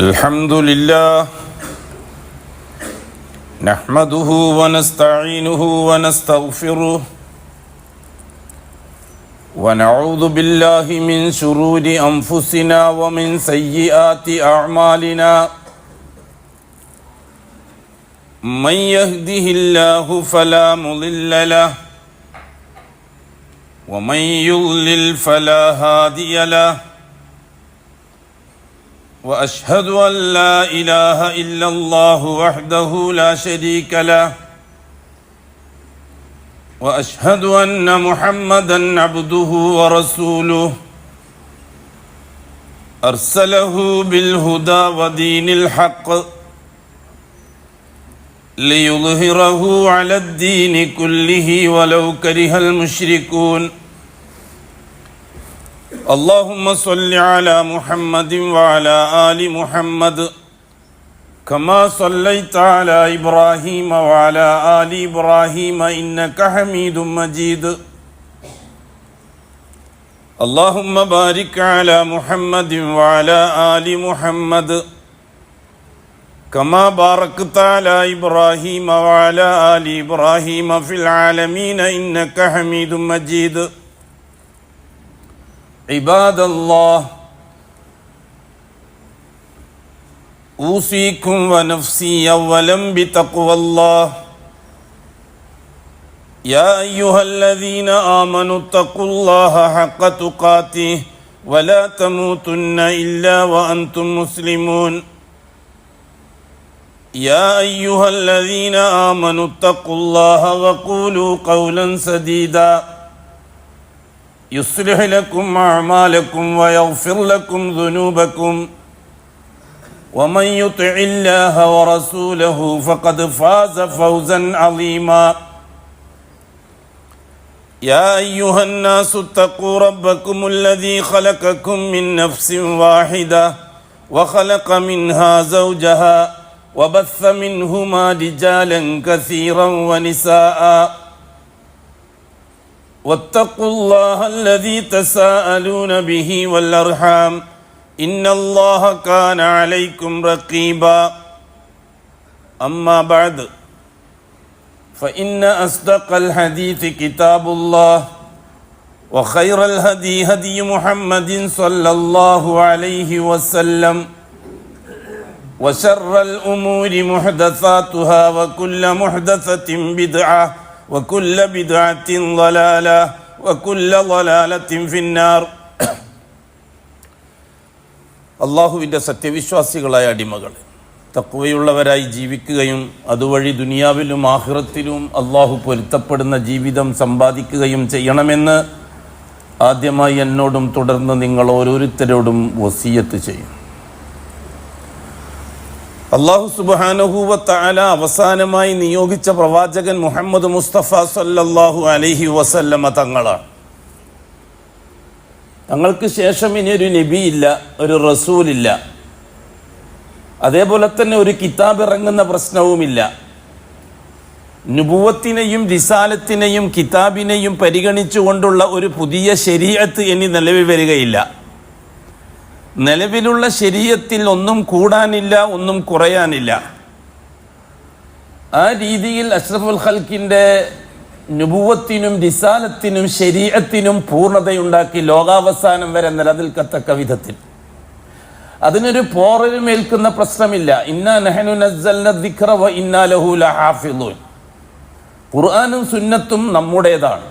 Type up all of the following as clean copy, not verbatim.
الحمد لله نحمده ونستعينه ونستغفره ونعوذ بالله من شرور أنفسنا ومن سيئات أعمالنا من يهده الله فلا مضل له ومن يضلل فلا هادي له وأشهد أن لا إله إلا الله وحده لا شريك له وأشهد أن محمدًا عبده ورسوله أرسله بالهدى ودين الحق ليظهره على الدين كله ولو كره المشركون اللهم صل على محمد وعلى آل محمد كما صليت على إبراهيم وعلى آل إبراهيم إنك حميد مجيد اللهم بارك على محمد وعلى آل محمد كما باركت على إبراهيم وعلى آل إبراهيم في العالمين إنك حميد مجيد عباد الله أوصيكم ونفسي أولا بتقوى الله يا أيها الذين آمنوا اتقوا الله حق تقاته ولا تموتن إلا وأنتم مسلمون يا أيها الذين آمنوا اتقوا الله وقولوا قولا سديدا يصلح لكم أعمالكم ويغفر لكم ذنوبكم ومن يطع الله ورسوله فقد فاز فوزا عظيما يا أيها الناس اتقوا ربكم الذي خلقكم من نفس واحدة وخلق منها زوجها وبث منهما رجالا كثيرا ونساء واتقوا الله الذي تساءلون به والأرحام إن الله كان عليكم رقيبا أما بعد فإن أصدق الحديث كتاب الله وخير الهدي هدي محمد صلى الله عليه وسلم وشر الأمور محدثاتها وكل محدثة بدعة وكل بدعة ضلالة وكل ضلالة في النار അള്ളാഹുവിൻ്റെ സത്യവിശ്വാസികളായ അടിമകൾ തഖ്വയുള്ളവരായി ജീവിക്കുകയും അതുവഴി ദുനിയാവിലും ആഖിറത്തിലും അള്ളാഹു പൊരുത്തപ്പെടുന്ന ജീവിതം സമ്പാദിക്കുകയും ചെയ്യണമെന്ന് ആദ്യമായി എന്നോടും തുടർന്ന് നിങ്ങൾ ഓരോരുത്തരോടും വസിയത്ത് ചെയ്യും. അല്ലാഹു സുബ്ഹാനഹു വ തആല അവസാനമായി നിയോഗിച്ച പ്രവാചകൻ മുഹമ്മദ് മുസ്തഫ സല്ലല്ലാഹു അലൈഹി വസല്ലമ തങ്ങളാണ്. തങ്ങൾക്ക് ശേഷം ഇനി ഒരു നബിയില്ല, ഒരു റസൂലില്ല. അതേപോലെ തന്നെ ഒരു കിതാബ് ഇറങ്ങുന്ന പ്രശ്നവുമില്ല. നുബുവത്തിനെയും റിസാലത്തിനെയും കിതാബിനെയും പരിഗണിച്ചുകൊണ്ടുള്ള ഒരു പുതിയ ശരീഅത്ത് ഇനി നിലവിൽ വരികയില്ല. നിലവിലുള്ള ശരീഅത്തിൽ ഒന്നും കൂടാനില്ല, ഒന്നും കുറയാനില്ല. ആ രീതിയിൽ അഷ്റഫുൽ ഖൽക്കിൻ്റെ നുബുവത്തിനും റിസാലത്തിനും ശരീഅത്തിനും പൂർണ്ണതയുണ്ടാക്കി ലോകാവസാനം വരെ നിലനിൽക്കത്തക്ക വിധത്തിൽ അതിനൊരു പോറലുമേൽക്കുന്ന പ്രശ്നമില്ല. ഇന്നാ നഹ്നു നസ്സൽന ദിക്റ വ ഇന്നാ ലഹു ലഹാഫിളൂൻ. ഖുർആനും സുന്നത്തും നമ്മുടേതാണ്,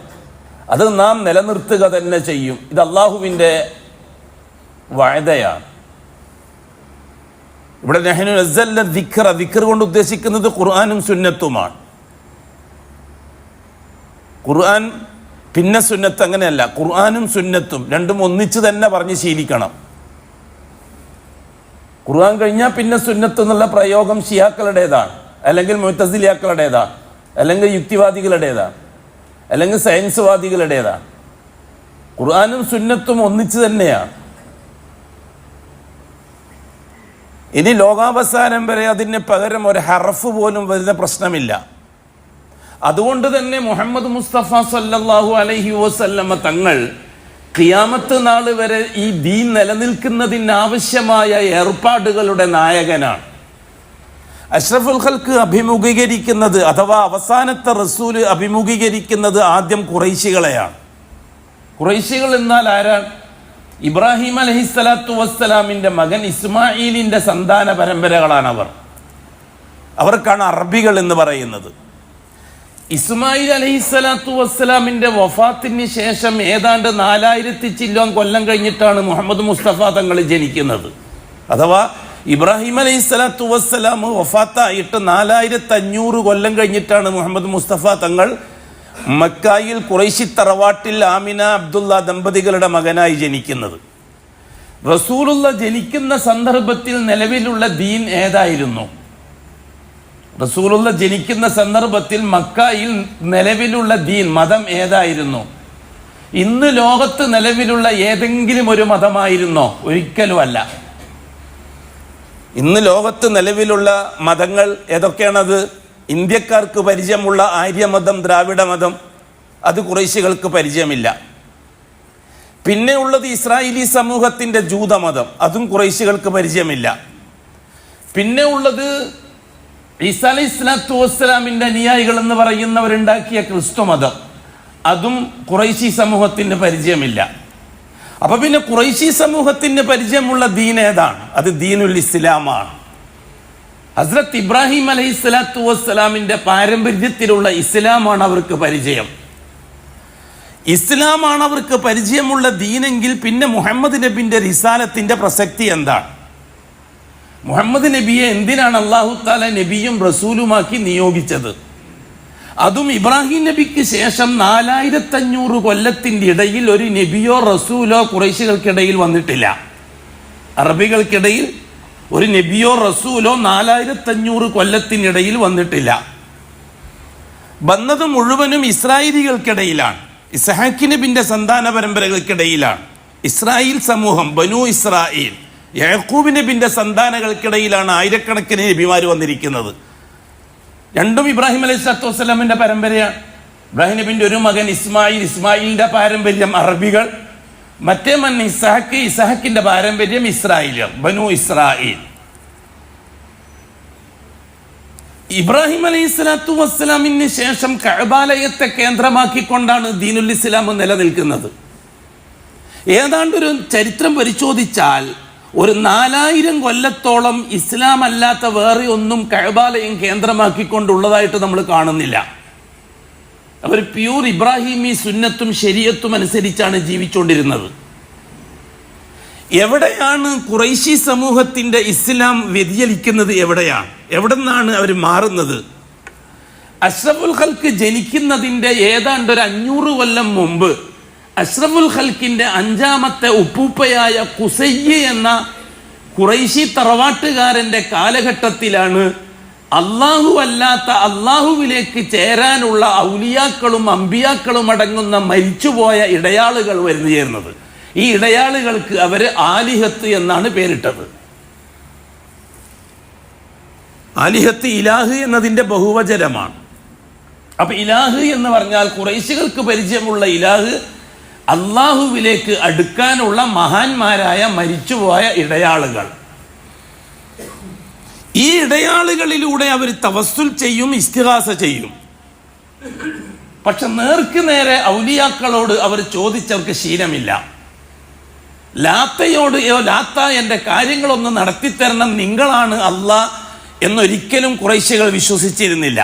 അത് നാം നിലനിർത്തുക തന്നെ ചെയ്യും. ഇത് അള്ളാഹുവിൻ്റെ വഅദയാണ്. ഇവിടെ നഹ്നു നസ്സൽന ദിക്റ, ദിക്ർ കൊണ്ട് ഉദ്ദേശിക്കുന്നത് ഖുർആനും സുന്നത്തുമാണ്. ഖുർആൻ പിന്നെ സുന്നത്ത് അങ്ങനെയല്ല. ഖുർആനും സുന്നത്തും രണ്ടും ഒന്നിച്ച് തന്നെ പറഞ്ഞ് ശീലിക്കണം. ഖുർആൻ കഴിഞ്ഞാൽ പിന്നെ സുന്നത്ത് എന്നുള്ള പ്രയോഗം ഷിയാക്കളുടേതാണ്, അല്ലെങ്കിൽ മുഅ്തസിലിയാക്കളുടേതാണ്, അല്ലെങ്കിൽ യുക്തിവാദികളുടേതാണ്, അല്ലെങ്കിൽ സയൻസ് വാദികളുടേതാണ്. ഖുർആനും സുന്നത്തും ഒന്നിച്ച് തന്നെയാണ്. ഇനി ലോകാവസാനം വരെ അതിന് പകരം ഒരു ഹർഫ് പോലും വരുന്ന പ്രശ്നമില്ല. അതുകൊണ്ട് തന്നെ മുഹമ്മദ് മുസ്തഫ സല്ലല്ലാഹു അലൈഹി വസല്ലമ തങ്ങൾ ഖിയാമത്ത് നാൾ വരെ ഈ ദീൻ നിലനിൽക്കുന്നതിനാവശ്യമായ ഏർപ്പാടുകളുടെ നായകനാണ്. അഷ്റഫുൽ ഖൽക്ക് അഭിമുഖീകരിക്കുന്നത് അഥവാ അവസാനത്തെ റസൂല് അഭിമുഖീകരിക്കുന്നത് ആദ്യം ഖുറൈശികളെയാണ്. ഖുറൈശികൾ എന്നാൽ ആരാണ്? ഇബ്രാഹിം അലൈഹിസ്സലാത്തു വസ്സലാമിൻ്റെ മകൻ ഇസ്മായിലിൻ്റെ സന്താന പരമ്പരകളാണ് അവർക്കാണ് അറബികൾ എന്ന് പറയുന്നത്. ഇസ്മായിൽ അലൈഹിസ്സലാത്തു വസ്സലാമിൻ്റെ വഫാത്തിന് ശേഷം ഏതാണ്ട് 4000 ചില്ലോം കൊല്ലം കഴിഞ്ഞിട്ടാണ് മുഹമ്മദ് മുസ്തഫ തങ്ങൾ ജനിക്കുന്നത്. അഥവാ ഇബ്രാഹിം അലൈഹിസ്സലാത്തു വസ്സലാം വഫാത്തായിട്ട് 4500 കൊല്ലം കഴിഞ്ഞിട്ടാണ് മുഹമ്മദ് മുസ്തഫ തങ്ങൾ മക്കായിൽ ഖുറൈശി തറവാട്ടിൽ ആമിന അബ്ദുള്ള ദമ്പതികളുടെ മകനായി ജനിക്കുന്നത്. റസൂലുള്ള ജനിക്കുന്ന സന്ദർഭത്തിൽ നിലവിലുള്ള ദീൻ ഏതായിരുന്നു? റസൂലുള്ള ജനിക്കുന്ന സന്ദർഭത്തിൽ മക്കയിൽ നിലവിലുള്ള ദീൻ മതം ഏതായിരുന്നു? ഇന്ന് ലോകത്ത് നിലവിലുള്ള ഏതെങ്കിലും ഒരു മതമായിരുന്നോ? ഒരിക്കലുമല്ല. ഇന്ന് ലോകത്ത് നിലവിലുള്ള മതങ്ങൾ ഏതൊക്കെയാണത്? ഇന്ത്യക്കാർക്ക് പരിചയമുള്ള ആര്യമതം, ദ്രാവിഡ മതം, അത് ഖുറൈശികൾക്ക് പരിചയമില്ല. പിന്നെ ഉള്ളത് ഇസ്രായേലി സമൂഹത്തിൻ്റെ ജൂതമതം, അതും ഖുറൈശികൾക്ക് പരിചയമില്ല. പിന്നെ ഉള്ളത് ഈസാ അലൈഹിസ്സലാത്തു വസ്സലാമിൻ്റെ അനുയായികൾ എന്ന് പറയുന്നവരുണ്ടാക്കിയ ക്രിസ്തു മതം, അതും ഖുറൈശി സമൂഹത്തിന് പരിചയമില്ല. അപ്പൊ പിന്നെ ഖുറൈശി സമൂഹത്തിന് പരിചയമുള്ള ദീൻ ഏതാണ്? അത് ദീനുൽ ഇസ്ലാമാണ്. ഹസ്രത്ത് ഇബ്രാഹിം അലൈഹിസ്സലാത്തു വസ്സലാമിൻ്റെ പാരമ്പര്യത്തിലുള്ള ഇസ്ലാമാണ് അവർക്ക് പരിചയം. ഇസ്ലാമാണ് അവർക്ക് പരിചയമുള്ള ദീനെങ്കിൽ പിന്നെ മുഹമ്മദ് നബിൻ്റെ റിസാലത്തിൻ്റെ പ്രസക്തി എന്താണ്? മുഹമ്മദ് നബിയെ എന്തിനാണ് അല്ലാഹു തആല നബിയും റസൂലുമാക്കി നിയോഗിച്ചത്? അതും ഇബ്രാഹിം നബിക്ക് ശേഷം 4500 കൊല്ലത്തിൻ്റെ ഇടയിൽ ഒരു നബിയോ റസൂലോ ഖുറൈശികൾക്കിടയിൽ വന്നിട്ടില്ല. അറബികൾക്കിടയിൽ ഒരു നബിയോ റസൂലോ 4500 കൊല്ലത്തിനിടയിൽ വന്നിട്ടില്ല. വന്നത് മുഴുവനും ഇസ്രായേലികൾക്കിടയിലാണ്, ഇസ്ഹാഖ് നബിൻ്റെ സന്താന പരമ്പരകൾക്കിടയിലാണ്. ഇസ്രായേൽ സമൂഹം, ബനു ഇസ്രായേൽ, യാക്കൂബ് നബിൻ്റെ സന്താനങ്ങൾക്കിടയിലാണ് ആയിരക്കണക്കിന് നബിമാർ വന്നിരിക്കുന്നത്. രണ്ടും ഇബ്രാഹിം അലൈഹിസ്സലാത്തു വസ്സലാമിൻ്റെ പരമ്പരയാണ്. ഇബ്രാഹിം നബിൻ്റെ ഒരു മകൻ ഇസ്മായിൽ, ഇസ്മായിലിൻ്റെ പാരമ്പര്യം അറബികൾ, മറ്റേ മകൻ ഇസ്ഹാഖ്, ഇസ്ഹാഖിൻ്റെ പാരമ്പര്യം ഇസ്രായേലിയർ, ബനു ഇസ്രായേൽ. ഇബ്രാഹിം അലൈഹിസ്സലാത്തു വസ്സലാമിന് ശേഷം കഅബാലയത്തെ കേന്ദ്രമാക്കിക്കൊണ്ടാണ് ദീനുൽ ഇസ്ലാം നിലനിൽക്കുന്നത്. ഏതാണ്ടൊരു ചരിത്രം പരിശോധിച്ചാൽ ഒരു 4000 കൊല്ലത്തോളം ഇസ്ലാം അല്ലാത്ത വേറെ ഒന്നും കഅബാലയം കേന്ദ്രമാക്കിക്കൊണ്ടുള്ളതായിട്ട് നമ്മൾ കാണുന്നില്ല. അവർ പ്യൂർ ഇബ്രാഹിമി സുന്നത്തും ശരീഅത്തും അനുസരിച്ചാണ് ജീവിച്ചുകൊണ്ടിരുന്നത്. എവിടെയാണ് ഖുറൈശി സമൂഹത്തിൻ്റെ ഇസ്ലാം വ്യതിചലിക്കുന്നത്? എവിടെ നിന്നാണ് അവർ മാറുന്നത്? അഷ്റഫുൽ ഖൽക്ക് ജനിക്കുന്നതിൻ്റെ ഏതാണ്ട് ഒരു 500 കൊല്ലം മുമ്പ് അഷ്റഫുൽ ഖൽക്കിൻ്റെ 5ാമത്തെ ഉപ്പൂപ്പയായ ഖുസയ്യ് എന്ന ഖുറൈശി തറവാട്ടുകാരൻ്റെ കാലഘട്ടത്തിലാണ് അള്ളാഹു അല്ലാത്ത അള്ളാഹുവിലേക്ക് ചേരാനുള്ള ഔലിയാക്കളും അമ്പിയാക്കളും അടങ്ങുന്ന മരിച്ചുപോയ ഇടയാളുകൾ വരുന്നു ചേർന്നത്. ഈ ഇടയാളുകൾക്ക് അവർ ആലിഹത്ത് എന്നാണ് പേരിട്ടത്. ആലിഹത്ത് ഇലാഹ് എന്നതിൻ്റെ ബഹുവചനമാണ്. അപ്പൊ ഇലാഹ് എന്ന് പറഞ്ഞാൽ ഖുറൈശികൾക്ക് പരിചയമുള്ള ഇലാഹ് അള്ളാഹുവിലേക്ക് അടുക്കാനുള്ള മഹാന്മാരായ മരിച്ചുപോയ ഇടയാളുകൾ. ഈ ഇടയാളുകളിലൂടെ അവർ തവസ്സുൽ ചെയ്യും, ഇസ്തിഗാസ ചെയ്യും. പക്ഷെ നേർക്ക് നേരെ ഔലിയാക്കളോട് അവർ ചോദിച്ചവർക്ക് ശീലമില്ല. ലാത്തയോട് ലാത്ത എൻ്റെ കാര്യങ്ങളൊന്ന് നടത്തിത്തരണം, നിങ്ങളാണ് അള്ളാഹ് എന്നൊരിക്കലും ഖുറൈശികൾ വിശ്വസിച്ചിരുന്നില്ല.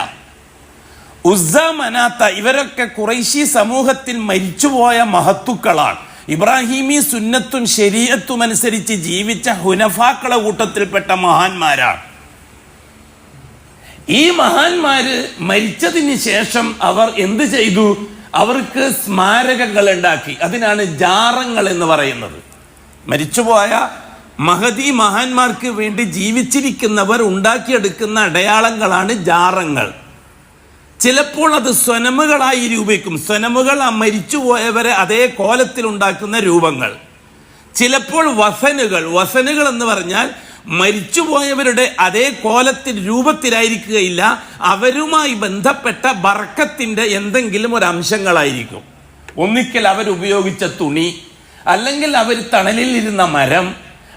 ഉസ്സ, മനാത്ത ഇവരൊക്കെ ഖുറൈശി സമൂഹത്തിൽ മരിച്ചുപോയ മഹത്തുക്കളാണ്. ഇബ്രാഹിമി സുന്നത്തും ശരീഅത്തും അനുസരിച്ച് ജീവിച്ച ഹുനഫാക്കളെ കൂട്ടത്തിൽപ്പെട്ട മഹാന്മാരാണ്. ഈ മഹാന്മാര് മരിച്ചതിന് ശേഷം അവർ എന്ത് ചെയ്തു? അവർക്ക് സ്മാരകങ്ങൾ ഉണ്ടാക്കി. അതിനാണ് ജാറങ്ങൾ എന്ന് പറയുന്നത്. മരിച്ചുപോയ മഹദി മഹാന്മാർക്ക് വേണ്ടി ജീവിച്ചിരിക്കുന്നവർ ഉണ്ടാക്കിയെടുക്കുന്ന അടയാളങ്ങളാണ് ജാറങ്ങൾ. ചിലപ്പോൾ അത് സ്വനമുകളായി രൂപിക്കും. സ്വനമുകൾ ആ മരിച്ചുപോയവരെ അതേ കോലത്തിൽ ഉണ്ടാക്കുന്ന രൂപങ്ങൾ. ചിലപ്പോൾ വസനുകൾ എന്ന് പറഞ്ഞാൽ മരിച്ചുപോയവരുടെ അതേ കോലത്തിൽ രൂപത്തിലായിരിക്കുകയില്ല, അവരുമായി ബന്ധപ്പെട്ട ബർക്കത്തിൻ്റെ എന്തെങ്കിലും ഒരു അംശങ്ങളായിരിക്കും. ഒന്നിക്കൽ അവരുപയോഗിച്ച തുണി, അല്ലെങ്കിൽ അവർ തണലിൽ ഇരുന്ന മരം,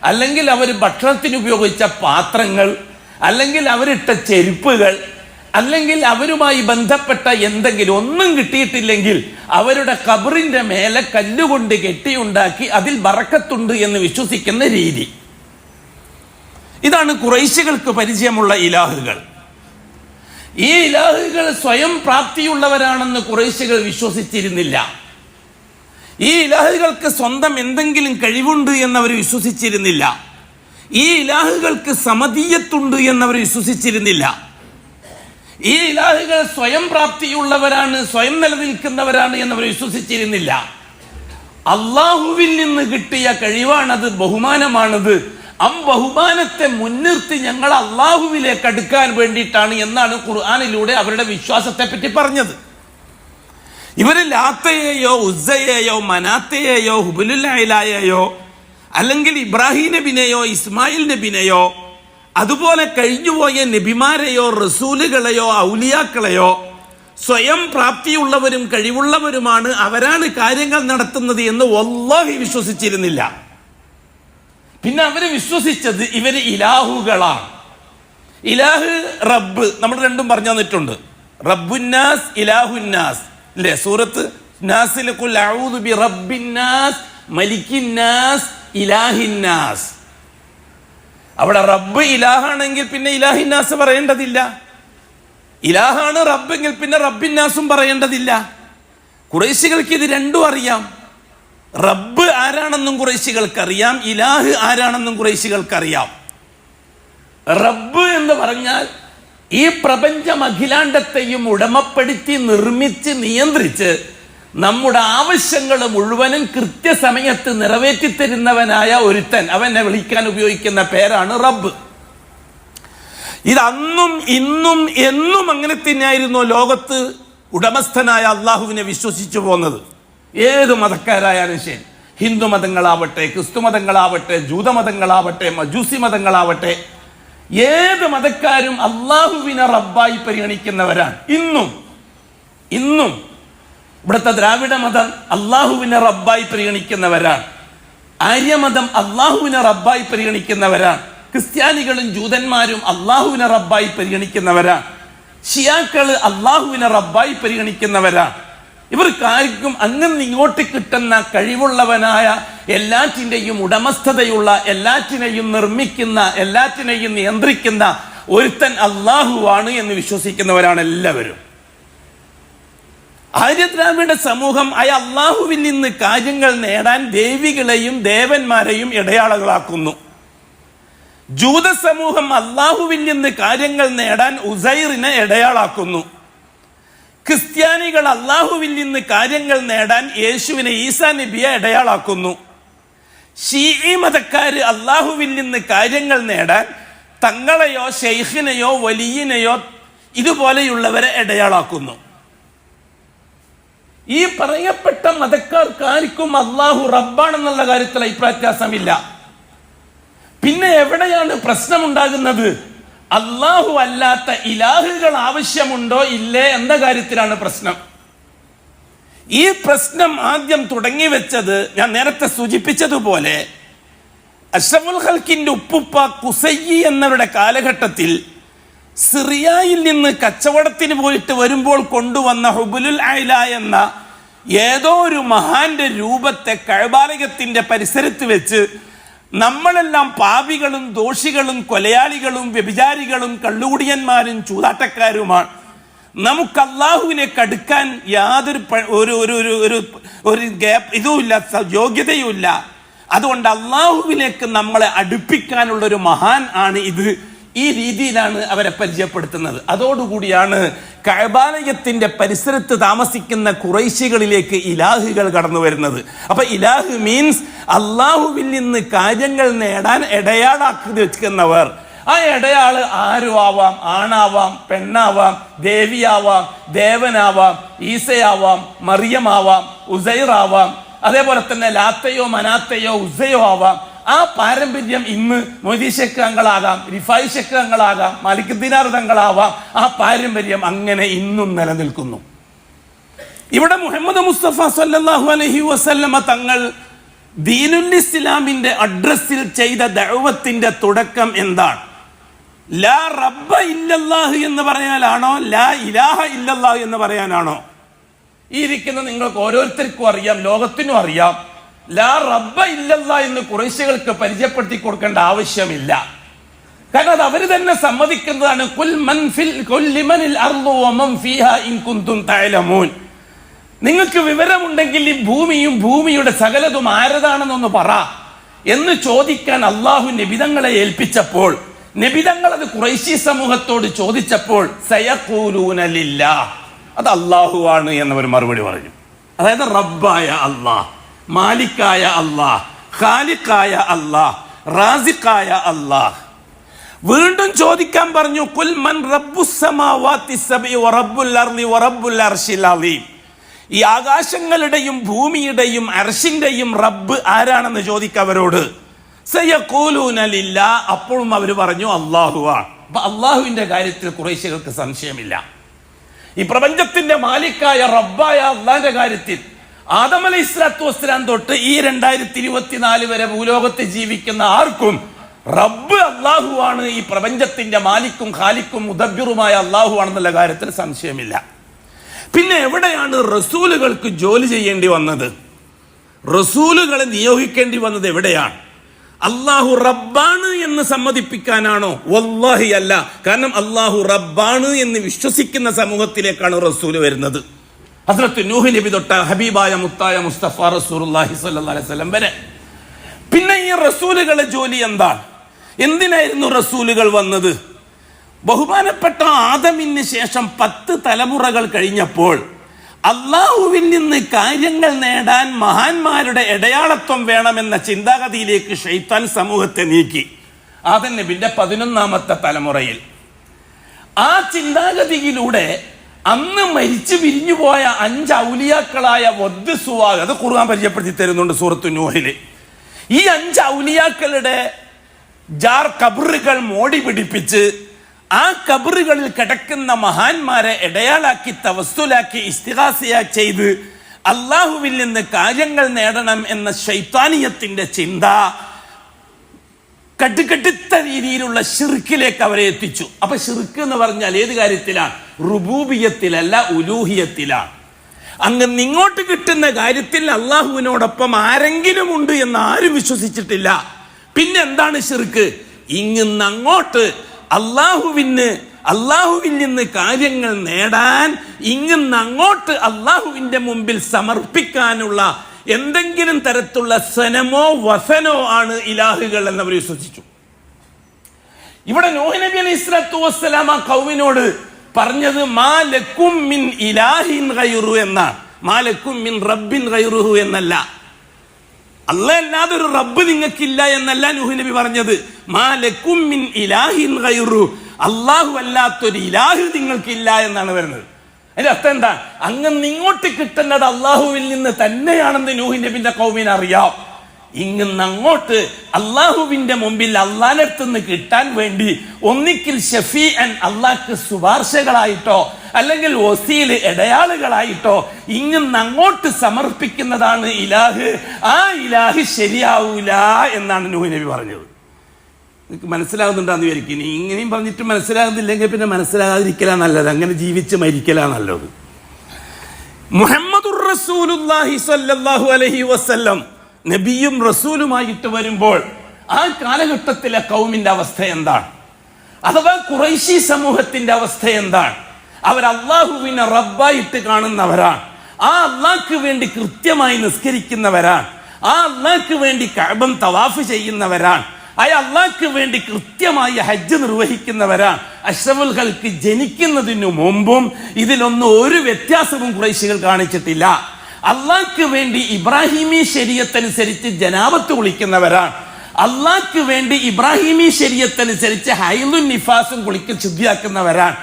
അല്ലെങ്കിൽ അവർ ഭക്ഷണത്തിന് ഉപയോഗിച്ച പാത്രങ്ങൾ, അല്ലെങ്കിൽ അവരിട്ട ചെരുപ്പുകൾ, അല്ലെങ്കിൽ അവരുമായി ബന്ധപ്പെട്ട എന്തെങ്കിലും ഒന്നും കിട്ടിയിട്ടില്ലെങ്കിൽ അവരുടെ ഖബറിന്റെ മേലെ കല്ലുകൊണ്ട് കെട്ടിയുണ്ടാക്കി അതിൽ ബറക്കത്തുണ്ട് എന്ന് വിശ്വസിക്കുന്ന രീതി. ഇതാണ് ഖുറൈശികൾക്ക് പരിചയമുള്ള ഇലാഹുകൾ. ഈ ഇലാഹുകൾ സ്വയം പ്രാപ്തിയുള്ളവരാണെന്ന് ഖുറൈശികൾ വിശ്വസിച്ചിരുന്നില്ല. ഈ ഇലാഹുകൾക്ക് സ്വന്തം എന്തെങ്കിലും കഴിവുണ്ട് എന്നവർ വിശ്വസിച്ചിരുന്നില്ല. ഈ ഇലാഹുകൾക്ക് സമതീയത്തുണ്ട് എന്നവർ വിശ്വസിച്ചിരുന്നില്ല. ഈ ഇലാഹുകൾ സ്വയം പ്രാപ്തിയുള്ളവരാണ്, സ്വയം നിലനിൽക്കുന്നവരാണ് എന്നവർ വിശ്വസിച്ചിരുന്നില്ല. അള്ളാഹുവിൽ നിന്ന് കിട്ടിയ കഴിവാണത്, ബഹുമാനമാണത്. ബഹുമാനത്തെ മുൻനിർത്തി ഞങ്ങൾ അള്ളാഹുവിലേക്ക് അടുക്കാൻ വേണ്ടിയിട്ടാണ് എന്നാണ് ഖുർആനിലൂടെ അവരുടെ വിശ്വാസത്തെ പറ്റി പറഞ്ഞത്. ഇവര് ലാത്തയെയോ ഉസ്സയെയോ മനാത്തയെയോ ഹുബുലുല്ലയിലായെയോ അല്ലെങ്കിൽ ഇബ്രാഹിം നബിനെയോ ഇസ്മായിൽ നബിനെയോ അതുപോലെ കഴിഞ്ഞുപോയ നബിമാരെയോ റസൂലുകളെയോ ഔലിയാക്കളെയോ സ്വയം പ്രാപ്തിയുള്ളവരും കഴിവുള്ളവരുമാണ്, അവരാണ് കാര്യങ്ങൾ നടത്തുന്നത് എന്ന് വല്ലാഹി വിശ്വസിച്ചിരുന്നില്ല. പിന്നെ അവര് വിശ്വസിച്ചത് ഇവര് ഇലാഹുകളാണ്. ഇലാഹ് റബ്ബ് നമ്മൾ രണ്ടും പറഞ്ഞു തന്നിട്ടുണ്ട്. റബ്ബുന്നാസ് ഇലാഹുന്നാസ് അല്ലേ? സൂറത്ത് നാസിൽ ഖുൽ അഊദു ബി റബ്ബിന്നാസ് മലിക്കിന്നാസ് ഇലാഹിന്നാസ്. അവിടെ റബ്ബ് ഇലാഹാണെങ്കിൽ പിന്നെ ഇലാഹിന്നാസ് പറയേണ്ടതില്ല. ഇലാഹാണ് റബ്ബെങ്കിൽ പിന്നെ റബ്ബിന്നാസും പറയേണ്ടതില്ല. ഖുറൈശികൾക്ക് ഇത് രണ്ടും അറിയാം. റബ്ബ് ആരാണെന്നും ഖുറൈശികൾക്കറിയാം, ഇലാഹ് ആരാണെന്നും ഖുറൈശികൾക്കറിയാം. റബ്ബ് എന്ന് പറഞ്ഞാൽ ഈ പ്രപഞ്ചം അഖിലാണ്ടത്തെയും ഉടമപ്പെടുത്തി നിർമ്മിച്ച് നിയന്ത്രിച്ച് നമ്മുടെ ആവശ്യങ്ങൾ മുഴുവനും കൃത്യസമയത്ത് നിറവേറ്റി തരുന്നവനായ ഒരുത്തൻ, അവനെ വിളിക്കാൻ ഉപയോഗിക്കുന്ന പേരാണ് റബ്ബ്. ഇത് അന്നും ഇന്നും എന്നും അങ്ങനെ തന്നെയായിരുന്നു ലോകത്ത് ഉടമസ്ഥനായ അള്ളാഹുവിനെ വിശ്വസിച്ചു പോകുന്നത്. ഏത് മതക്കാരായാലും ശരി, ഹിന്ദു മതങ്ങളാവട്ടെ, ക്രിസ്തു മതങ്ങളാവട്ടെ, ജൂതമതങ്ങളാവട്ടെ, മജൂസി മതങ്ങളാവട്ടെ, ഏത് മതക്കാരും അള്ളാഹുവിനെ റബ്ബായി പരിഗണിക്കുന്നവരാണ്. ഇന്നും ഇവിടുത്തെ ദ്രാവിഡ മതം അള്ളാഹുവിനെ റബ്ബായി പരിഗണിക്കുന്നവരാണ്. ആര്യമതം അള്ളാഹുവിനെ റബ്ബായി പരിഗണിക്കുന്നവരാണ്. ക്രിസ്ത്യാനികളും ജൂതന്മാരും അള്ളാഹുവിനെ റബ്ബായി പരിഗണിക്കുന്നവരാണ്. ഷിയാക്കള് അള്ളാഹുവിനെ റബ്ബായി പരിഗണിക്കുന്നവരാണ്. ഇവർക്കാർക്കും അങ്ങനെ ഇങ്ങോട്ട് കിട്ടുന്ന കഴിവുള്ളവനായ, എല്ലാറ്റിൻ്റെയും ഉടമസ്ഥതയുള്ള, എല്ലാറ്റിനെയും നിർമ്മിക്കുന്ന, എല്ലാറ്റിനെയും നിയന്ത്രിക്കുന്ന ഒരുത്തൻ അള്ളാഹുവാണ് എന്ന് വിശ്വസിക്കുന്നവരാണ് എല്ലാവരും. ആര്യദ്രാവിഡ സമൂഹം അള്ളാഹുവിൽ നിന്ന് കാര്യങ്ങൾ നേടാൻ ദേവികളെയും ദേവന്മാരെയും ഇടയാളകളാക്കുന്നു. ജൂത സമൂഹം അള്ളാഹുവിൽ നിന്ന് കാര്യങ്ങൾ നേടാൻ ഉസൈറിനെ ഇടയാളാക്കുന്നു. ക്രിസ്ത്യാനികൾ അള്ളാഹുവിൽ നിന്ന് കാര്യങ്ങൾ നേടാൻ യേശുവിനെ, ഈസാ നബിയെ ഇടയാളാക്കുന്നു. ഷീഈ മതക്കാര് അള്ളാഹുവിൽ നിന്ന് കാര്യങ്ങൾ നേടാൻ തങ്ങളെയോ ശൈഖിനെയോ വലിയനെയോ ഇതുപോലെയുള്ളവരെ ഇടയാളാക്കുന്നു. ഈ പറയപ്പെട്ട മതക്കാർക്കാർക്കും അള്ളാഹു റബ്ബാണെന്നുള്ള കാര്യത്തിൽ അഭിപ്രായവ്യത്യാസമില്ല. പിന്നെ എവിടെയാണ് പ്രശ്നമുണ്ടാകുന്നത്? അള്ളാഹു അല്ലാത്ത ഇലാഹുകൾ ആവശ്യമുണ്ടോ ഇല്ലേ എന്ന കാര്യത്തിലാണ് പ്രശ്നം. ഈ പ്രശ്നം ആദ്യം തുടങ്ങി വെച്ചത് ഞാൻ നേരത്തെ സൂചിപ്പിച്ചതുപോലെ അഷ്റഫുൽ ഖൽക്കിന്റെ ഉപ്പുപ്പ ഖുസൈയി എന്നവരുടെ കാലഘട്ടത്തിൽ സിറിയയിൽ നിന്ന് കച്ചവടത്തിന് പോയിട്ട് വരുമ്പോൾ കൊണ്ടുവന്ന ഹുബുലുൽ ഐല എന്ന ഏതോ ഒരു മഹാന്റെ രൂപത്തെ കഅബാലയത്തിന്റെ പരിസരത്ത് വെച്ച് നമ്മളെല്ലാം പാപികളും ദോഷികളും കൊലയാളികളും വ്യഭിചാരികളും കള്ളുകുടിയന്മാരും ചൂതാട്ടക്കാരുമാണ്, നമുക്ക് അള്ളാഹുവിനെ കടുക്കാൻ യാതൊരു ഇതുമില്ല, യോഗ്യതയുമില്ല, അതുകൊണ്ട് അള്ളാഹുവിലേക്ക് നമ്മളെ അടുപ്പിക്കാനുള്ള ഒരു മഹാൻ ആണ് ഇത്. ഈ രീതിയിലാണ് അവരെ പരിചയപ്പെടുത്തുന്നത്. അതോടുകൂടിയാണ് കഅബാലയത്തിന്റെ പരിസരത്ത് താമസിക്കുന്ന ഖുറൈശികളിലേക്ക് ഇലാഹുകൾ കടന്നു വരുന്നത്. അപ്പൊ ഇലാഹ് മീൻസ് അള്ളാഹുവിൽ നിന്ന് കാര്യങ്ങൾ നേടാൻ ഇടയാളാക്കി വെക്കുന്നവർ. ആ ഇടയാള് ആരും ആവാം, ആണാവാം, പെണ്ണാവാം, ദേവിയാവാം, ദേവനാവാം, ഈസയാവാം, മറിയമാവാം, ഉസൈറാവാം, അതേപോലെ തന്നെ ലാത്തയോ മനാത്തയോ ഉസ്സയോ ആവാം. ആ പാരമ്പര്യം ഇന്ന് മൊയ്തീൻ ശേഖ് തങ്ങളാകാം, റിഫായി ശേഖ് തങ്ങളാകാം, മാലിക് ദിനാർ തങ്ങളാവാം. ആ പാരമ്പര്യം അങ്ങനെ ഇന്നും നിലനിൽക്കുന്നു. ഇവിടെ മുഹമ്മദ് മുസ്തഫ സല്ലല്ലാഹു അലൈഹി വസല്ലമ തങ്ങൾ ദീനുൽ ഇസ്ലാമിന്റെ അഡ്രസ്സിൽ ചെയ്ത ദഅവത്തിന്റെ തുടക്കം എന്താണ്? ലാ റബ്ബ ഇല്ലല്ലാഹ് എന്ന് പറയാനാണോ, ലാ ഇലാഹ ഇല്ലല്ലാഹ് എന്ന് പറയാനാണോ? ഈ ഇരിക്കുന്ന നിങ്ങൾക്ക് ഓരോരുത്തർക്കും അറിയാം, ലോകത്തിനും അറിയാം, ലാ റബ്ബ ഇല്ലല്ലാഹ് എന്ന് ഖുറൈശികൾക്ക് പരിചയപ്പെടുത്തി കൊടുക്കേണ്ട ആവശ്യമില്ല. കാരണം അത് അവർ തന്നെ സമ്മതിക്കുന്നതാണ്. നിങ്ങൾക്ക് വിവരമുണ്ടെങ്കിൽ ഈ ഭൂമിയും ഭൂമിയുടെ സകലതും ആരതാണെന്നൊന്ന് പറ എന്ന് ചോദിക്കാൻ അള്ളാഹു നബിതങ്ങളെ ഏൽപ്പിച്ചപ്പോൾ, നബിതങ്ങൾ അത് ഖുറൈശി സമൂഹത്തോട് ചോദിച്ചപ്പോൾ സയഖൂലൂന ലില്ലാഹ്, അത് അള്ളാഹു ആണ് എന്നവർ മറുപടി പറഞ്ഞു. അതായത് റബ്ബായ അള്ളാഹ്, മാലിക്കായ അള്ളാഹ്, ഖാലിഖായ അള്ളാഹ്, റാസിഖായ അള്ളാഹ്. വീണ്ടും ചോദിക്കാൻ പറഞ്ഞു, ഖുൽ മൻ റബ്ബുസ് സമാവാതി സബഇ വറബ്ബുൽ അർളി വറബ്ബുൽ അർശിൽ അളീം. ഈ ആകാശങ്ങളുടെയും ഭൂമിയുടെയും അർശിന്റെയും റബ്ബ് ആരാണെന്ന് ചോദിക്കവരോട്. സയഖൂലൂന ലില്ലാഹ്, അപ്പോഴും അവർ പറഞ്ഞു അള്ളാഹുവാണ്. അപ്പൊ അള്ളാഹുവിന്റെ കാര്യത്തിൽ ഖുറൈശികൾക്ക് സംശയമില്ല. ഈ പ്രപഞ്ചത്തിന്റെ മാലിക്കായ റബ്ബായ അള്ളാഹിന്റെ കാര്യത്തിൽ ആദം അലൈഹിസ്സലാത്തു വസ്സലാം തൊട്ട് ഈ 2024 വരെ ഭൂലോകത്ത് ജീവിക്കുന്ന ആർക്കും റബ്ബ് അള്ളാഹു ആണ്, ഈ പ്രപഞ്ചത്തിന്റെ മാലിക്കും ഖാലിക്കും മുദബ്ബിറുമായ അള്ളാഹു ആണെന്നുള്ള കാര്യത്തിൽ സംശയമില്ല. പിന്നെ എവിടെയാണ് റസൂലുകൾക്ക് ജോലി ചെയ്യേണ്ടി വന്നത്? റസൂലുകളെ നിയോഗിക്കേണ്ടി വന്നത് എവിടെയാണ്? അള്ളാഹു റബ്ബാണ് എന്ന് സമ്മതിപ്പിക്കാനാണോ? വല്ലാഹി അല്ല. കാരണം അള്ളാഹു റബ്ബാണ് എന്ന് വിശ്വസിക്കുന്ന സമൂഹത്തിലേക്കാണ് റസൂല് വരുന്നത്. ഹസ്രത്ത് നൂഹ് നബി തൊട്ട ഹബീബായ മുത്തായ മുസ്തഫ റസൂലുള്ളാഹി സ്വല്ലല്ലാഹു അലൈഹി വസല്ലം വരെ. പിന്നെ ഈ റസൂലുകളുടെ ജോലി എന്താണ്? എന്തിനായിരുന്നു റസൂലുകൾ വന്നത്? ബഹുമാനപ്പെട്ട ആദമിന് ശേഷം 10 തലമുറകൾ കഴിഞ്ഞപ്പോൾ അള്ളാഹുവിൽ നിന്ന് കാര്യങ്ങൾ നേടാൻ മഹാന്മാരുടെ ഇടയാളത്വം വേണമെന്ന ചിന്താഗതിയിലേക്ക് ശൈത്താൻ സമൂഹത്തെ നീക്കി. ആദം നബിന്റെ 11ാമത്തെ തലമുറയിൽ ആ ചിന്താഗതിയിലൂടെ അന്ന് മരിച്ചു പിരിഞ്ഞുപോയ 5 ഔലിയാക്കളായ വദ്, സുവാ, അത് ഖുർആൻ പരിചയപ്പെടുത്തി തരുന്നുണ്ട് സൂറത്തു നൂഹിൽ. ഈ 5 ഔലിയാക്കളുടെ കബറുകൾ മോടി പിടിപ്പിച്ച് ആ കബറുകളിൽ കിടക്കുന്ന മഹാന്മാരെ ഇടയാളാക്കി തവസ്സുലാക്കി ഇസ്തിഗാസയാ ചെയ്ത് അള്ളാഹുവിൽ നിന്ന് കാര്യങ്ങൾ നേടണം എന്ന ശൈത്താനിയത്തിന്റെ ചിന്ത കടുകടുത്ത രീതിയിലുള്ള ശിർക്കിലേക്ക് അവരെ എത്തിച്ചു. അപ്പൊ ശിർക്ക് എന്ന് പറഞ്ഞാൽ ഏത് കാര്യത്തിലാണ്? റുബൂബിയത്തിലല്ല, ഉലൂഹിയത്തിലാണ്. അങ്ങ് ഇങ്ങോട്ട് കിട്ടുന്ന കാര്യത്തിൽ അള്ളാഹുവിനോടൊപ്പം ആരെങ്കിലും ഉണ്ട് എന്ന് ആരും വിശ്വസിച്ചിട്ടില്ല. പിന്നെ എന്താണ് ശിർക്ക്? ഇങ്ങോട്ട് അള്ളാഹുവിൽ നിന്ന് കാര്യങ്ങൾ നേടാൻ അങ്ങോട്ട് അള്ളാഹുവിന്റെ മുമ്പിൽ സമർപ്പിക്കാനുള്ള എന്തെങ്കിലും തരത്തിലുള്ള സനമോ വസനോ ആണ് ഇലാഹുകൾ എന്നവർ വിശ്വസിച്ചു. ഇവിടെ നൂഹ് നബി അലൈഹിസ്സലാത്തു വസ്സലാം ആ ഖൗമിനോട് പറഞ്ഞത് മാ ലക്കും മിൻ ഇലാഹിൻ ഗൈറു എന്നാണ്, മാ ലക്കും മിൻ റബ്ബിൻ ഗൈറുഹു എന്നല്ല. അല്ലാഹ് അല്ലാതെ ഒരു റബ്ബ് നിങ്ങൾക്കില്ല എന്നല്ല നൂഹ് നബി പറഞ്ഞത്. മാ ലക്കും മിൻ ഇലാഹിൻ ഗൈറു, അല്ലാഹു അല്ലാത്തൊരു ഇലാഹ് നിങ്ങൾക്കില്ല എന്നാണ് വരുന്നത്. അതിന്റെ അർത്ഥം എന്താ? ഇങ്ങോട്ട് കിട്ടുന്നത് അള്ളാഹുവിൽ നിന്ന് തന്നെയാണെന്ന് നൂഹ് നബിന്റെ ഖൗമിന് അറിയാം. അങ്ങോട്ട് അള്ളാഹുവിന്റെ മുമ്പിൽ അള്ളാഹിന്റെ അടുത്ത് നിന്ന് കിട്ടാൻ വേണ്ടി ഒന്നിക്കിൽ ഷഫീഅൻ, അള്ളാഹ്ക്ക് ശുപാർശകളായിട്ടോ അല്ലെങ്കിൽ വസീൽ, ഇടയാളുകളായിട്ടോ അങ്ങോട്ട് സമർപ്പിക്കുന്നതാണ് ഇലാഹ്. ആ ഇലാഹ് ശരിയാവൂല എന്നാണ് നൂഹ് നബി പറഞ്ഞത്. നിങ്ങൾക്ക് മനസ്സിലാകുന്നുണ്ടാന്ന് വിചാരിക്കും. ഇങ്ങനെയും പറഞ്ഞിട്ട് മനസ്സിലാകുന്നില്ലെങ്കിൽ പിന്നെ മനസ്സിലാകാതിരിക്കലാ നല്ലത്, അങ്ങനെ ജീവിച്ച് മരിക്കലാ നല്ലത്. മുഹമ്മദുർ റസൂലുള്ളാഹി സ്വല്ലല്ലാഹു അലൈഹി വസല്ലം നബിയും റസൂലുമായിട്ട് വരുമ്പോൾ ആ കാലഘട്ടത്തിലെ ഖൗമിന്റെ അവസ്ഥ എന്താണ്? അഥവാ ഖുറൈശി സമൂഹത്തിന്റെ അവസ്ഥ എന്താണ്? അവർ അള്ളാഹുവിനെ റബ്ബായിട്ട് കാണുന്നവരാണ്. ആ അള്ളാഹ്ക്ക് വേണ്ടി കൃത്യമായി നിസ്കരിക്കുന്നവരാണ്. ആ അള്ളാഹ്ക്ക് വേണ്ടി കഅബ തവാഫ് ചെയ്യുന്നവരാണ്. ആ അള്ളാഹ്ക്ക് വേണ്ടി കൃത്യമായി ഹജ്ജ് നിർവഹിക്കുന്നവരാണ്. അഷ്റഫുൽ ഖൽഖ് ജനിക്കുന്നതിനു മുമ്പും ഇതിലൊന്നും ഒരു വ്യത്യാസവും ഖുറൈശികൾ കാണിച്ചിട്ടില്ല. അള്ളാഹ്ക്ക് വേണ്ടി ഇബ്രാഹിമി ശരീഅത്തനുസരിച്ച് ജനാബത്ത് കുളിക്കുന്നവരാണ്. അള്ളാഹ്ക്ക് വേണ്ടി ഇബ്രാഹിമി ശരീഅത്തനുസരിച്ച് ഹൈലുൻ നിഫാസും കുളിക്കൽ ശുദ്ധിയാക്കുന്നവരാണ്.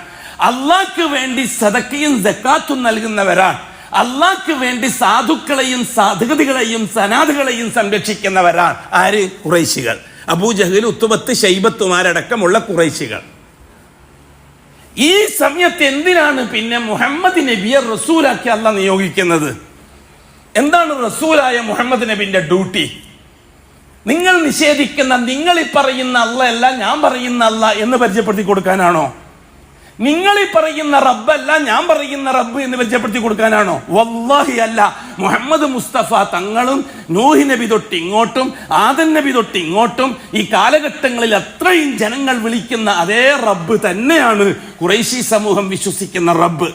അള്ളാഹ്ക്ക് വേണ്ടി സദക്കയും സക്കാത്തും നൽകുന്നവരാണ്. അള്ളാഹ്ക്ക് വേണ്ടി സാധുക്കളെയും സാധുഗതികളെയും സനാഥുകളെയും സംരക്ഷിക്കുന്നവരാണ്. ആര്? ഖുറൈശികൾ. അബൂജഹൽ, ഉത്തുബത്ത്, ശൈബത്തുമാരടക്കമുള്ള ഖുറൈശികൾ. ഈ സമയത്ത് എന്തിനാണ് പിന്നെ മുഹമ്മദ് നബിയെ റസൂലാക്കി അള്ളാഹ് നിയോഗിക്കുന്നത്? എന്താണ് റസൂലായ മുഹമ്മദ് നബിന്റെ ഡ്യൂട്ടി? നിങ്ങൾ നിഷേധിക്കുന്ന, നിങ്ങൾ ഈ പറയുന്ന അല്ല ഞാൻ പറയുന്ന അല്ല എന്ന് പരിചയപ്പെടുത്തി കൊടുക്കാനാണോ? നിങ്ങൾ ഈ പറയുന്ന റബ്ബല്ല ഞാൻ പറയുന്ന റബ്ബ് എന്ന് പരിചയപ്പെടുത്തി കൊടുക്കാനാണോ? വല്ലാഹി അല്ല. മുഹമ്മദ് മുസ്തഫ തങ്ങളും നൂഹ് നബി തൊട്ട് ഇങ്ങോട്ടും ആദം നബി തൊട്ട് ഇങ്ങോട്ടും ഈ കാലഘട്ടങ്ങളിൽ അത്രയും ജനങ്ങൾ വിളിക്കുന്ന അതേ റബ്ബ് തന്നെയാണ് ഖുറൈശി സമൂഹം വിശ്വസിക്കുന്ന റബ്ബ്.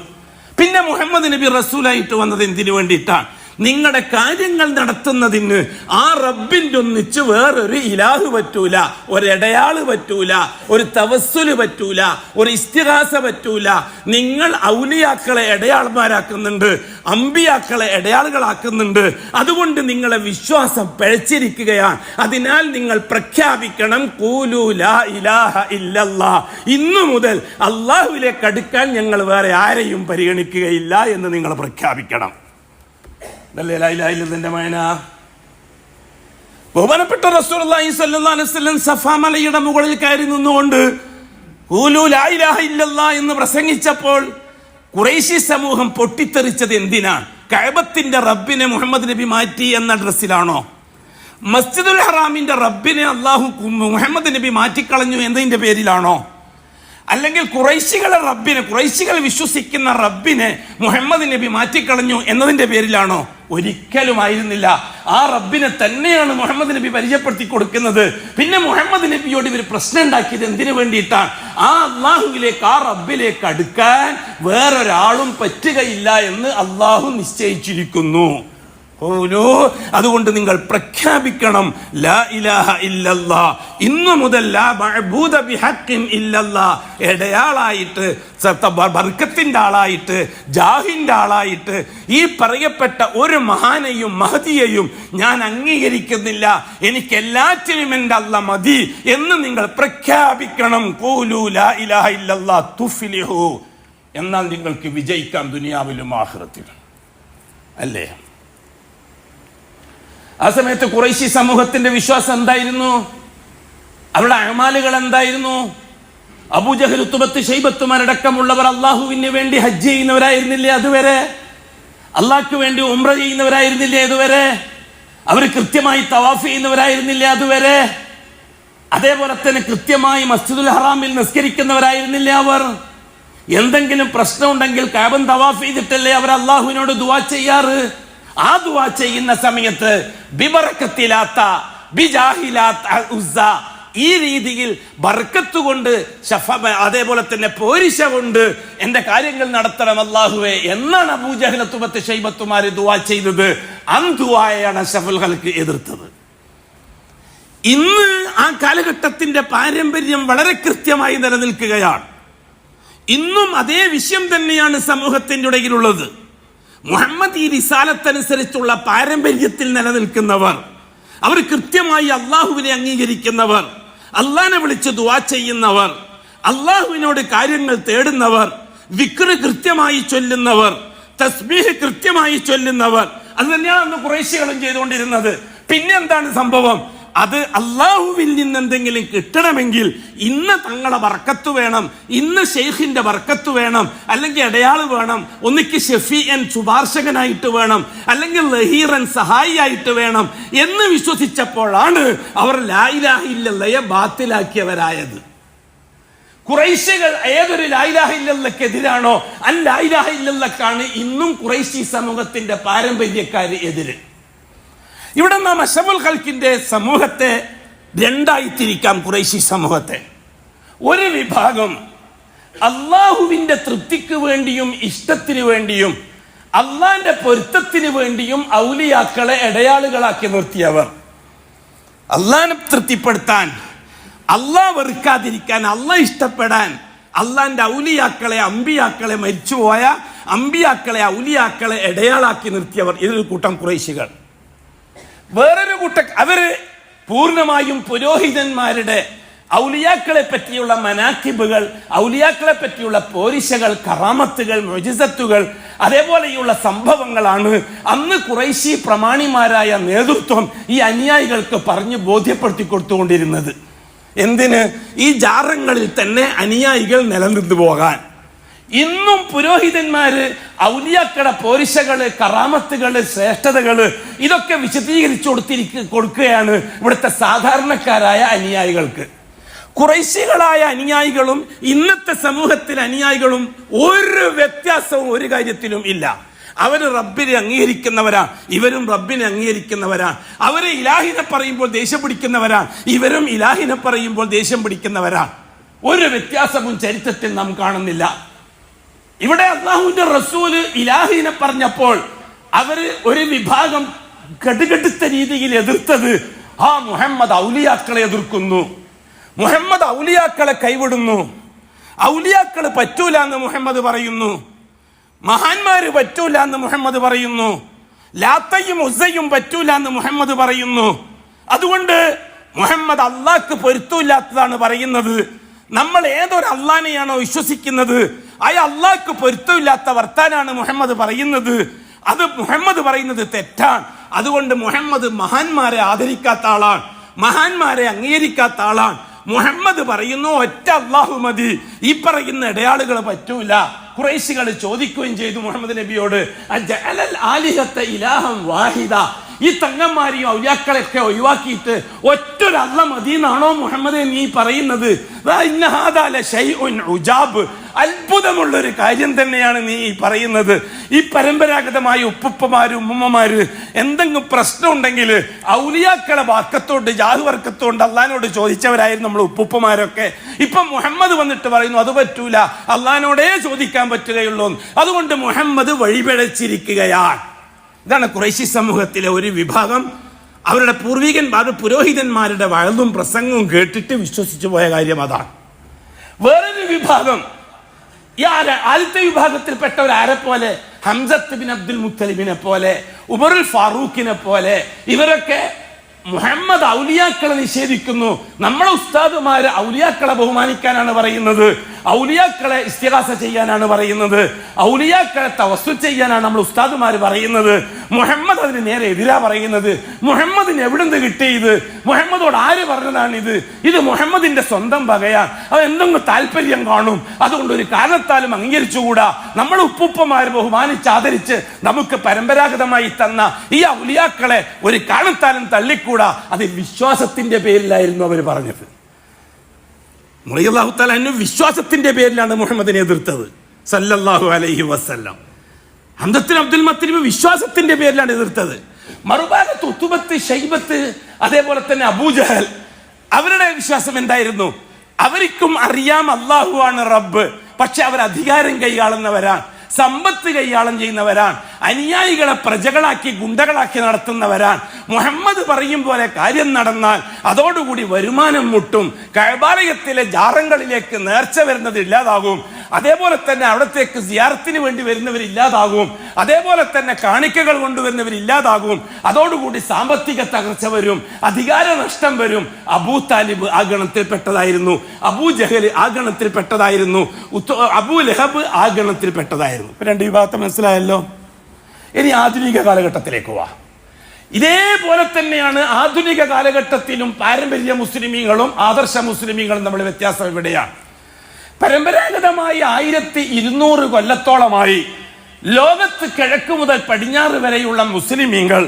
പിന്നെ മുഹമ്മദ് നബി റസൂലായിട്ട് വന്നത് എന്തിനു വേണ്ടിയിട്ടാണ്? നിങ്ങളുടെ കാര്യങ്ങൾ നടത്തുന്നതിന് ആ റബ്ബിന്റെ ഒന്നിച്ച് വേറൊരു ഇലാഹ് പറ്റൂല, ഒരിടയാള് പറ്റൂല, ഒരു തവസ്സുല് പറ്റൂല, ഒരു ഇസ്തിഗാസ പറ്റൂല. നിങ്ങൾ ഔലിയാക്കളെ ഇടയാൾമാരാക്കുന്നുണ്ട്, അമ്പിയാക്കളെ ഇടയാളുകളാക്കുന്നുണ്ട്. അതുകൊണ്ട് നിങ്ങളെ വിശ്വാസം പിഴച്ചിരിക്കുകയാണ്. അതിനാൽ നിങ്ങൾ പ്രഖ്യാപിക്കണം, ഖൂലൂ ലാ ഇലാഹ ഇല്ലല്ലാഹ്, ഇന്നു മുതൽ അള്ളാഹുവിലേക്ക് അടുക്കാൻ ഞങ്ങൾ വേറെ ആരെയും പരിഗണിക്കുകയില്ല എന്ന് നിങ്ങൾ പ്രഖ്യാപിക്കണം. ബഹുമാനപ്പെട്ട റസൂലുള്ളാഹി സ്വല്ലല്ലാഹു അലൈഹി വസല്ലം സഫാ മലയുടെ മുകളിൽ കയറി നിന്നുകൊണ്ട് ഖൂലൂ ലാ ഇലാഹ ഇല്ലല്ലാഹ് എന്ന് പ്രസംഗിച്ചപ്പോൾ ഖുറൈശി സമൂഹം പൊട്ടിത്തെറിച്ചത് എന്തിനാണ്? കഅബത്തിന്റെ റബ്ബിനെ മുഹമ്മദ് നബി മാറ്റി എന്ന ഡ്രസ്സിലാണോ? മസ്ജിദുൽ ഹറാമിന്റെ റബ്ബിനെ മുഹമ്മദ് നബി മാറ്റിക്കളഞ്ഞു എന്നതിന്റെ പേരിലാണോ? അല്ലെങ്കിൽ ഖുറൈശികളെ റബ്ബിനെ, ഖുറൈശികൾ വിശ്വസിക്കുന്ന റബ്ബിനെ മുഹമ്മദ് നബി മാറ്റിക്കളഞ്ഞു എന്നതിന്റെ പേരിലാണോ? ഒരിക്കലും ആയിരുന്നില്ല. ആ റബ്ബിനെ തന്നെയാണ് മുഹമ്മദ് നബി പരിചയപ്പെടുത്തി കൊടുക്കുന്നത്. പിന്നെ മുഹമ്മദ് നബിയോട് ഇവർ പ്രശ്നം ഉണ്ടാക്കിയത് എന്തിനു വേണ്ടിയിട്ടാണ്? ആ അള്ളാഹുവിലേക്ക്, ആ റബ്ബിലേക്ക് അടുക്കാൻ വേറൊരാളും പറ്റുകയില്ല എന്ന് അള്ളാഹു നിശ്ചയിച്ചിരിക്കുന്നു. അതുകൊണ്ട് നിങ്ങൾ പ്രഖ്യാപിക്കണം, ലാ ഇലാഹ ഇല്ലല്ലാഹ്, ഇന്നു മുതൽ ലാ മഅബൂദ ബിഹഖിൻ ഇല്ലല്ലാഹ്, ഇടയാളായിട്ട്, ബർക്കത്തിന്റെ ആളായിട്ട്, ജാഹിന്റെ ആളായിട്ട് ഈ പറയപ്പെട്ട ഒരു മഹാനെയും മഹദിയെയും ഞാൻ അംഗീകരിക്കുന്നില്ല, എനിക്ക് എല്ലാറ്റിനും എൻ്റെ അല്ലാഹ് മതി എന്ന് നിങ്ങൾ പ്രഖ്യാപിക്കണം. ഖൂലൂ ലാ ഇലാഹ ഇല്ലല്ലാഹ് തുഫ്ലിഹു, എന്നാൽ നിങ്ങൾക്ക് വിജയിക്കാം ദുനിയാവിലും ആഖിറത്തിലും. അല്ലേ? ആ സമയത്ത് ഖുറൈശി സമൂഹത്തിന്റെ വിശ്വാസം എന്തായിരുന്നു? അവരുടെ അമാലുകൾ എന്തായിരുന്നു? അബൂജഹൽ, ഉത്ബത്ത്, ശൈബത്തുമാരടക്കമുള്ളവർ അള്ളാഹുവിന് വേണ്ടി ഹജ്ജ് ചെയ്യുന്നവരായിരുന്നില്ലേ അതുവരെ? അള്ളാഹ്ക്ക് വേണ്ടി ഉംറ ചെയ്യുന്നവരായിരുന്നില്ലേ അതുവരെ? അവർ കൃത്യമായി തവാഫ് ചെയ്യുന്നവരായിരുന്നില്ലേ അതുവരെ? അതേപോലെ തന്നെ കൃത്യമായി മസ്ജിദുൽ ഹറാമിൽ നിസ്കരിക്കുന്നവരായിരുന്നില്ലേ അവർ? എന്തെങ്കിലും പ്രശ്നമുണ്ടെങ്കിൽ കഅബ തവാഫ് ചെയ്തിട്ടല്ലേ അവർ അള്ളാഹുവിനോട് ദുആ ചെയ്യാറ്? ആ ദുആ ചെയ്യുന്ന സമയത്ത് ബിബറക്കത്തിലാത്ത ബിജാഹിലാത്ത ഉസ്സ, ഈ രീതിയിൽ ബർക്കത്ത് കൊണ്ട് അതേപോലെ തന്നെ പോരിശ കൊണ്ട് എന്റെ കാര്യങ്ങൾ നടത്തണം അല്ലാഹുവേ എന്നാണ് അബൂജഹൽ, ഉത്ബത്ത്, ശൈബത്തുമാര് ദുആ ചെയ്തത്. അന്തുആയാണ് അഷ്റഫുൽ ഖൽഖ് എതിർത്തത്. ഇന്ന് ആ കാലഘട്ടത്തിന്റെ പാരമ്പര്യം വളരെ കൃത്യമായി നിലനിൽക്കുകയാണ്. ഇന്നും അതേ വിഷയം തന്നെയാണ് സമൂഹത്തിന്റെ ഇടയിലുള്ളത്. മുഹമ്മദ് ഈ റിസാലത്തനുസരിച്ചുള്ള പാരമ്പര്യത്തിൽ നിലനിൽക്കുന്നവർ, അവർ കൃത്യമായി അള്ളാഹുവിനെ അംഗീകരിക്കുന്നവർ, അള്ളാഹിനെ വിളിച്ച് ദുആ ചെയ്യുന്നവർ, അള്ളാഹുവിനോട് കാര്യങ്ങൾ തേടുന്നവർ, വിക്ർ കൃത്യമായി ചൊല്ലുന്നവർ, തസ്ബീഹ് കൃത്യമായി ചൊല്ലുന്നവർ, അത് തന്നെയാണ് അന്ന് ഖുറൈശികളും ചെയ്തുകൊണ്ടിരുന്നത്. പിന്നെ എന്താണ് സംഭവം? അത് അള്ളാഹുവിൽ നിന്ന് എന്തെങ്കിലും കിട്ടണമെങ്കിൽ ഇന്ന് തങ്ങളെ ബർക്കത്ത് വേണം, ഇന്ന് ഷെയ്ഖിന്റെ ബർക്കത്ത് വേണം, അല്ലെങ്കിൽ ഇടയാള് വേണം, ഒന്നിക്ക് ഷഫീഅൻ ശുപാർശകനായിട്ട് വേണം, അല്ലെങ്കിൽ ലഹീറൻ സഹായിയായിട്ട് വേണം എന്ന് വിശ്വസിച്ചപ്പോഴാണ് അവർ ലാ ഇലാഹ ഇല്ലല്ലയെ ബാത്തിലാക്കിയവരായത്. ഖുറൈശികൾ ഏതൊരു ലാ ഇലാഹ ഇല്ലല്ലക്കെതിരാണോ ആ ലാ ഇലാഹ ഇല്ലല്ലക്കാണ് ഇന്നും ഖുറൈശി സമൂഹത്തിന്റെ പാരമ്പര്യക്കാര് എതിര്. ഇവിടെ നാം അഷ്റഫുൽ ഖൽഖിന്റെ സമൂഹത്തെ രണ്ടായി തിരിക്കാം. ഖുറൈശി സമൂഹത്തെ ഒരു വിഭാഗം അള്ളാഹുവിന്റെ തൃപ്തിക്ക് വേണ്ടിയും ഇഷ്ടത്തിന് വേണ്ടിയും അള്ളാന്റെ പൊരുത്തത്തിന് വേണ്ടിയും ഔലിയാക്കളെ ഇടയാളുകളാക്കി നിർത്തിയവർ, അള്ളാനെ തൃപ്തിപ്പെടുത്താൻ, അള്ളാഹ് വെറുക്കാതിരിക്കാൻ, അള്ളാഹ് ഇഷ്ടപ്പെടാൻ അള്ളാന്റെ ഔലിയാക്കളെ, അമ്പിയാക്കളെ, മരിച്ചുപോയ അമ്പിയാക്കളെ, ഔലിയാക്കളെ ഇടയാളാക്കി നിർത്തിയവർ. ഇതൊരു കൂട്ടം ഖുറൈശികൾ. വേറൊരു കൂട്ടം അവര് പൂർണ്ണമായും പുരോഹിതന്മാരുടെ ഔലിയാക്കളെ പറ്റിയുള്ള മനാക്കിബുകൾ, ഔലിയാക്കളെ പറ്റിയുള്ള പോരിശകൾ, കറാമത്തുകൾ, മുഅ്ജിസത്തുകൾ, അതേപോലെയുള്ള സംഭവങ്ങളാണ് അന്ന് ഖുറൈശി പ്രമാണിമാരായ നേതൃത്വം ഈ അനുയായികൾക്ക് പറഞ്ഞ് ബോധ്യപ്പെടുത്തി കൊടുത്തുകൊണ്ടിരുന്നത്. എന്തിന്? ഈ ജാറങ്ങളിൽ തന്നെ അനുയായികൾ നിലനിന്നു പോകാൻ. ഇന്നും പുരോഹിതന്മാര് ഔലിയാക്കളുടെ പോരിശകള്, കറാമത്തുകള്, ശ്രേഷ്ഠതകള് ഇതൊക്കെ വിശദീകരിച്ചു കൊടുക്കുകയാണ് ഇവിടുത്തെ സാധാരണക്കാരായ അനുയായികൾക്ക്. ഖുറൈശികളായ അനുയായികളും ഇന്നത്തെ സമൂഹത്തിലെ അനുയായികളും ഒരു വ്യത്യാസവും ഒരു കാര്യത്തിലും ഇല്ല. അവര് റബ്ബിനെ അംഗീകരിക്കുന്നവരാണ്, ഇവരും റബ്ബിനെ അംഗീകരിക്കുന്നവരാണ്. അവര് ഇലാഹിനെ പറയുമ്പോൾ ദേഷ്യം പിടിക്കുന്നവരാണ്, ഇവരും ഇലാഹിനെ പറയുമ്പോൾ ദേഷ്യം പിടിക്കുന്നവരാണ്. ഒരു വ്യത്യാസവും ചരിത്രത്തിൽ നാം കാണുന്നില്ല. ഇവിടെ അല്ലാഹുവിന്റെ റസൂല് ഇലാഹിനെ പറഞ്ഞപ്പോൾ അവര് ഒരു വിഭാഗം കടുകടുത്ത രീതിയിൽ എതിർത്തത് മുഹമ്മദ് ഔലിയാക്കളെ എതിർക്കുന്നു, മുഹമ്മദ് ഔലിയാക്കളെ കൈവിടുന്നു, ഔലിയാക്കള് പറ്റൂല എന്ന് മുഹമ്മദ് പറയുന്നു, മഹാന്മാര് പറ്റൂല എന്ന് മുഹമ്മദ് പറയുന്നു, ലാത്തയും ഉസ്സയും പറ്റൂല എന്ന് മുഹമ്മദ് പറയുന്നു. അതുകൊണ്ട് മുഹമ്മദ് അള്ളാഹ്ക്ക് പൊരുത്തമില്ലാത്തതാണ് പറയുന്നത്. നമ്മൾ ഏതൊരു അള്ളാനെയാണോ വിശ്വസിക്കുന്നത് ആ അള്ളാഹ്ക്ക് പൊരുത്തമില്ലാത്ത വർത്താനാണ് മുഹമ്മദ് പറയുന്നത്. അത് മുഹമ്മദ് പറയുന്നത് തെറ്റാണ്. അതുകൊണ്ട് മുഹമ്മദ് മഹാന്മാരെ ആദരിക്കാത്ത ആളാണ്, മഹാന്മാരെ അംഗീകരിക്കാത്ത ആളാണ്. മുഹമ്മദ് പറയുന്നു ഒറ്റ അള്ളാഹു മതി, ഈ പറയുന്ന ഇടയാളുകൾ പറ്റൂല. ഖുറൈശികൾ ചോദിക്കുകയും ചെയ്തു മുഹമ്മദ് നബിയോട്, അജഅലൽ ആലിഹത ഇലാഹൻ വാഹിദ, ഈ തങ്ങന്മാരെയും ഔലിയാക്കളെയൊക്കെ ഒഴിവാക്കിയിട്ട് ഒറ്റൊരു അള്ളാഹ് മതി എന്നാണോ മുഹമ്മദ് നീ പറയുന്നത്? അത്ഭുതമുള്ളൊരു കാര്യം തന്നെയാണ് നീ പറയുന്നത്. ഈ പരമ്പരാഗതമായ ഉപ്പുപ്പമാരും ഉമ്മമാര് എന്തെങ്കിലും പ്രശ്നം ഉണ്ടെങ്കിൽ ഔലിയാക്കളെ വാക്കത്തോണ്ട് ജാഹുവർക്കത്തോണ്ട് അള്ളഹാനോട് ചോദിച്ചവരായിരുന്നു നമ്മൾ ഉപ്പുപ്പമാരൊക്കെ. ഇപ്പൊ മുഹമ്മദ് വന്നിട്ട് പറയുന്നു അത് പറ്റൂല, അള്ളഹാനോടേ ചോദിക്കാൻ പറ്റുകയുള്ളൂ. അതുകൊണ്ട് മുഹമ്മദ് വഴിപിഴച്ചിരിക്കുകയാണ്. ഇതാണ് ഖുറൈശി സമൂഹത്തിലെ ഒരു വിഭാഗം. അവരുടെ പൂർവികന്മാർ പുരോഹിതന്മാരുടെ വഴലും പ്രസംഗവും കേട്ടിട്ട് വിശ്വസിച്ചു പോയ കാര്യം അതാണ്. വേറൊരു വിഭാഗം, ഈ ആദ്യത്തെ വിഭാഗത്തിൽപ്പെട്ടവരാരെ പോലെ ഹംസത്ത് ബിൻ അബ്ദുൽ മുത്തലിബിനെ പോലെ, ഉമറുൽ ഫാറൂഖിനെ പോലെ ഇവരൊക്കെ മുഹമ്മദ് ഔലിയാക്കളെ നിഷേധിക്കുന്നു. നമ്മളെ ഉസ്താദുമാര് ഔലിയാക്കളെ ബഹുമാനിക്കാനാണ് പറയുന്നത്, ഔലിയാക്കളെ ഇസ്തിഗാസ ചെയ്യാനാണ് പറയുന്നത്, ഔലിയാക്കളെ തവസ്സുൽ ചെയ്യാനാണ് നമ്മൾ ഉസ്താദുമാര് പറയുന്നത്. മുഹമ്മദ് അതിന് നേരെ എതിരാ പറയുന്നത്. മുഹമ്മദിന് എവിടുന്ന് കിട്ടിയത്? മുഹമ്മദോട് ആര് പറഞ്ഞതാണിത്? ഇത് മുഹമ്മദിന്റെ സ്വന്തം വകയാണ്, അത് എന്തെങ്കിലും താല്പര്യം കാണും, അതുകൊണ്ട് ഒരു കാരണത്താലും അംഗീകരിച്ചുകൂടാ. നമ്മൾ ഉപ്പുപ്പമാര് ബഹുമാനിച്ച് ആദരിച്ച് നമുക്ക് പരമ്പരാഗതമായി തന്ന ഈ ഔലിയാക്കളെ ഒരു കാരണത്താലും തള്ളിക്കൂടാ. അത് വിശ്വാസത്തിന്റെ പേരിലായിരുന്നു അവർ പറഞ്ഞത്. റളിയല്ലാഹു തആല അൻഹു വിശ്വാസത്തിന്റെ പേരിലാണ് മുഹമ്മദിനെ എതിർത്തത് സല്ലല്ലാഹു അലൈഹി വസല്ലം. ഹംസത്ത് അബ്ദുൽ മുത്തലിബ് വിശ്വാസത്തിന്റെ പേരിലാണ് എതിർത്തത്. മറുഭാഗത്ത് ഉത്ബത്ത്, ശൈബത്ത്, അതേപോലെ തന്നെ അബൂജഹൽ, അവരുടെ വിശ്വാസം എന്തായിരുന്നു? അവർക്കും അറിയാം അല്ലാഹു ആണ് റബ്ബ്, പക്ഷെ അവർ അധികാരം കൈയാളുന്നവരാണ്, സമ്പത്ത് കൈയാളം ചെയ്യുന്നവരാണ്, അനുയായികളെ പ്രജകളാക്കി ഗുണ്ടകളാക്കി നടത്തുന്നവരാണ്. മുഹമ്മദ് പറയും പോലെ കാര്യം നടന്നാൽ അതോടുകൂടി വരുമാനം മുട്ടും, കഅബാലയത്തിലെ ജാറങ്ങളിലേക്ക് നേർച്ച വരുന്നത് ഇല്ലാതാകും, അതേപോലെ തന്നെ അവിടത്തേക്ക് സിയാറത്തിന് വേണ്ടി വരുന്നവർ ഇല്ലാതാകും, അതേപോലെ തന്നെ കാണിക്കകൾ കൊണ്ടുവരുന്നവർ ഇല്ലാതാകും, അതോടുകൂടി സാമ്പത്തിക തകർച്ച വരും, അധികാര നഷ്ടം വരും. അബൂ താലിബ് ആ ഗണത്തിൽപ്പെട്ടതായിരുന്നു, അബൂ ജഹൽ ആ ഗണത്തിൽപ്പെട്ടതായിരുന്നു, അബൂ ലഹബ് ആ ഗണത്തിൽപ്പെട്ടതായിരുന്നു. ഇപ്പൊ രണ്ട് വിഭാഗത്തെ മനസ്സിലായല്ലോ. ഇനി ആധുനിക കാലഘട്ടത്തിലേക്ക് പോവാ. ഇതേപോലെ തന്നെയാണ് ആധുനിക കാലഘട്ടത്തിലും പാരമ്പര്യ മുസ്ലിമീങ്ങളും ആദർശ മുസ്ലിമീങ്ങളും തമ്മിൽ വ്യത്യാസം ഇവിടെയാണ്. പരമ്പരാഗതമായി 1200 കൊല്ലത്തോളമായി ലോകത്ത് കിഴക്ക് മുതൽ പടിഞ്ഞാറ് വരെയുള്ള മുസ്ലിമീങ്ങൾ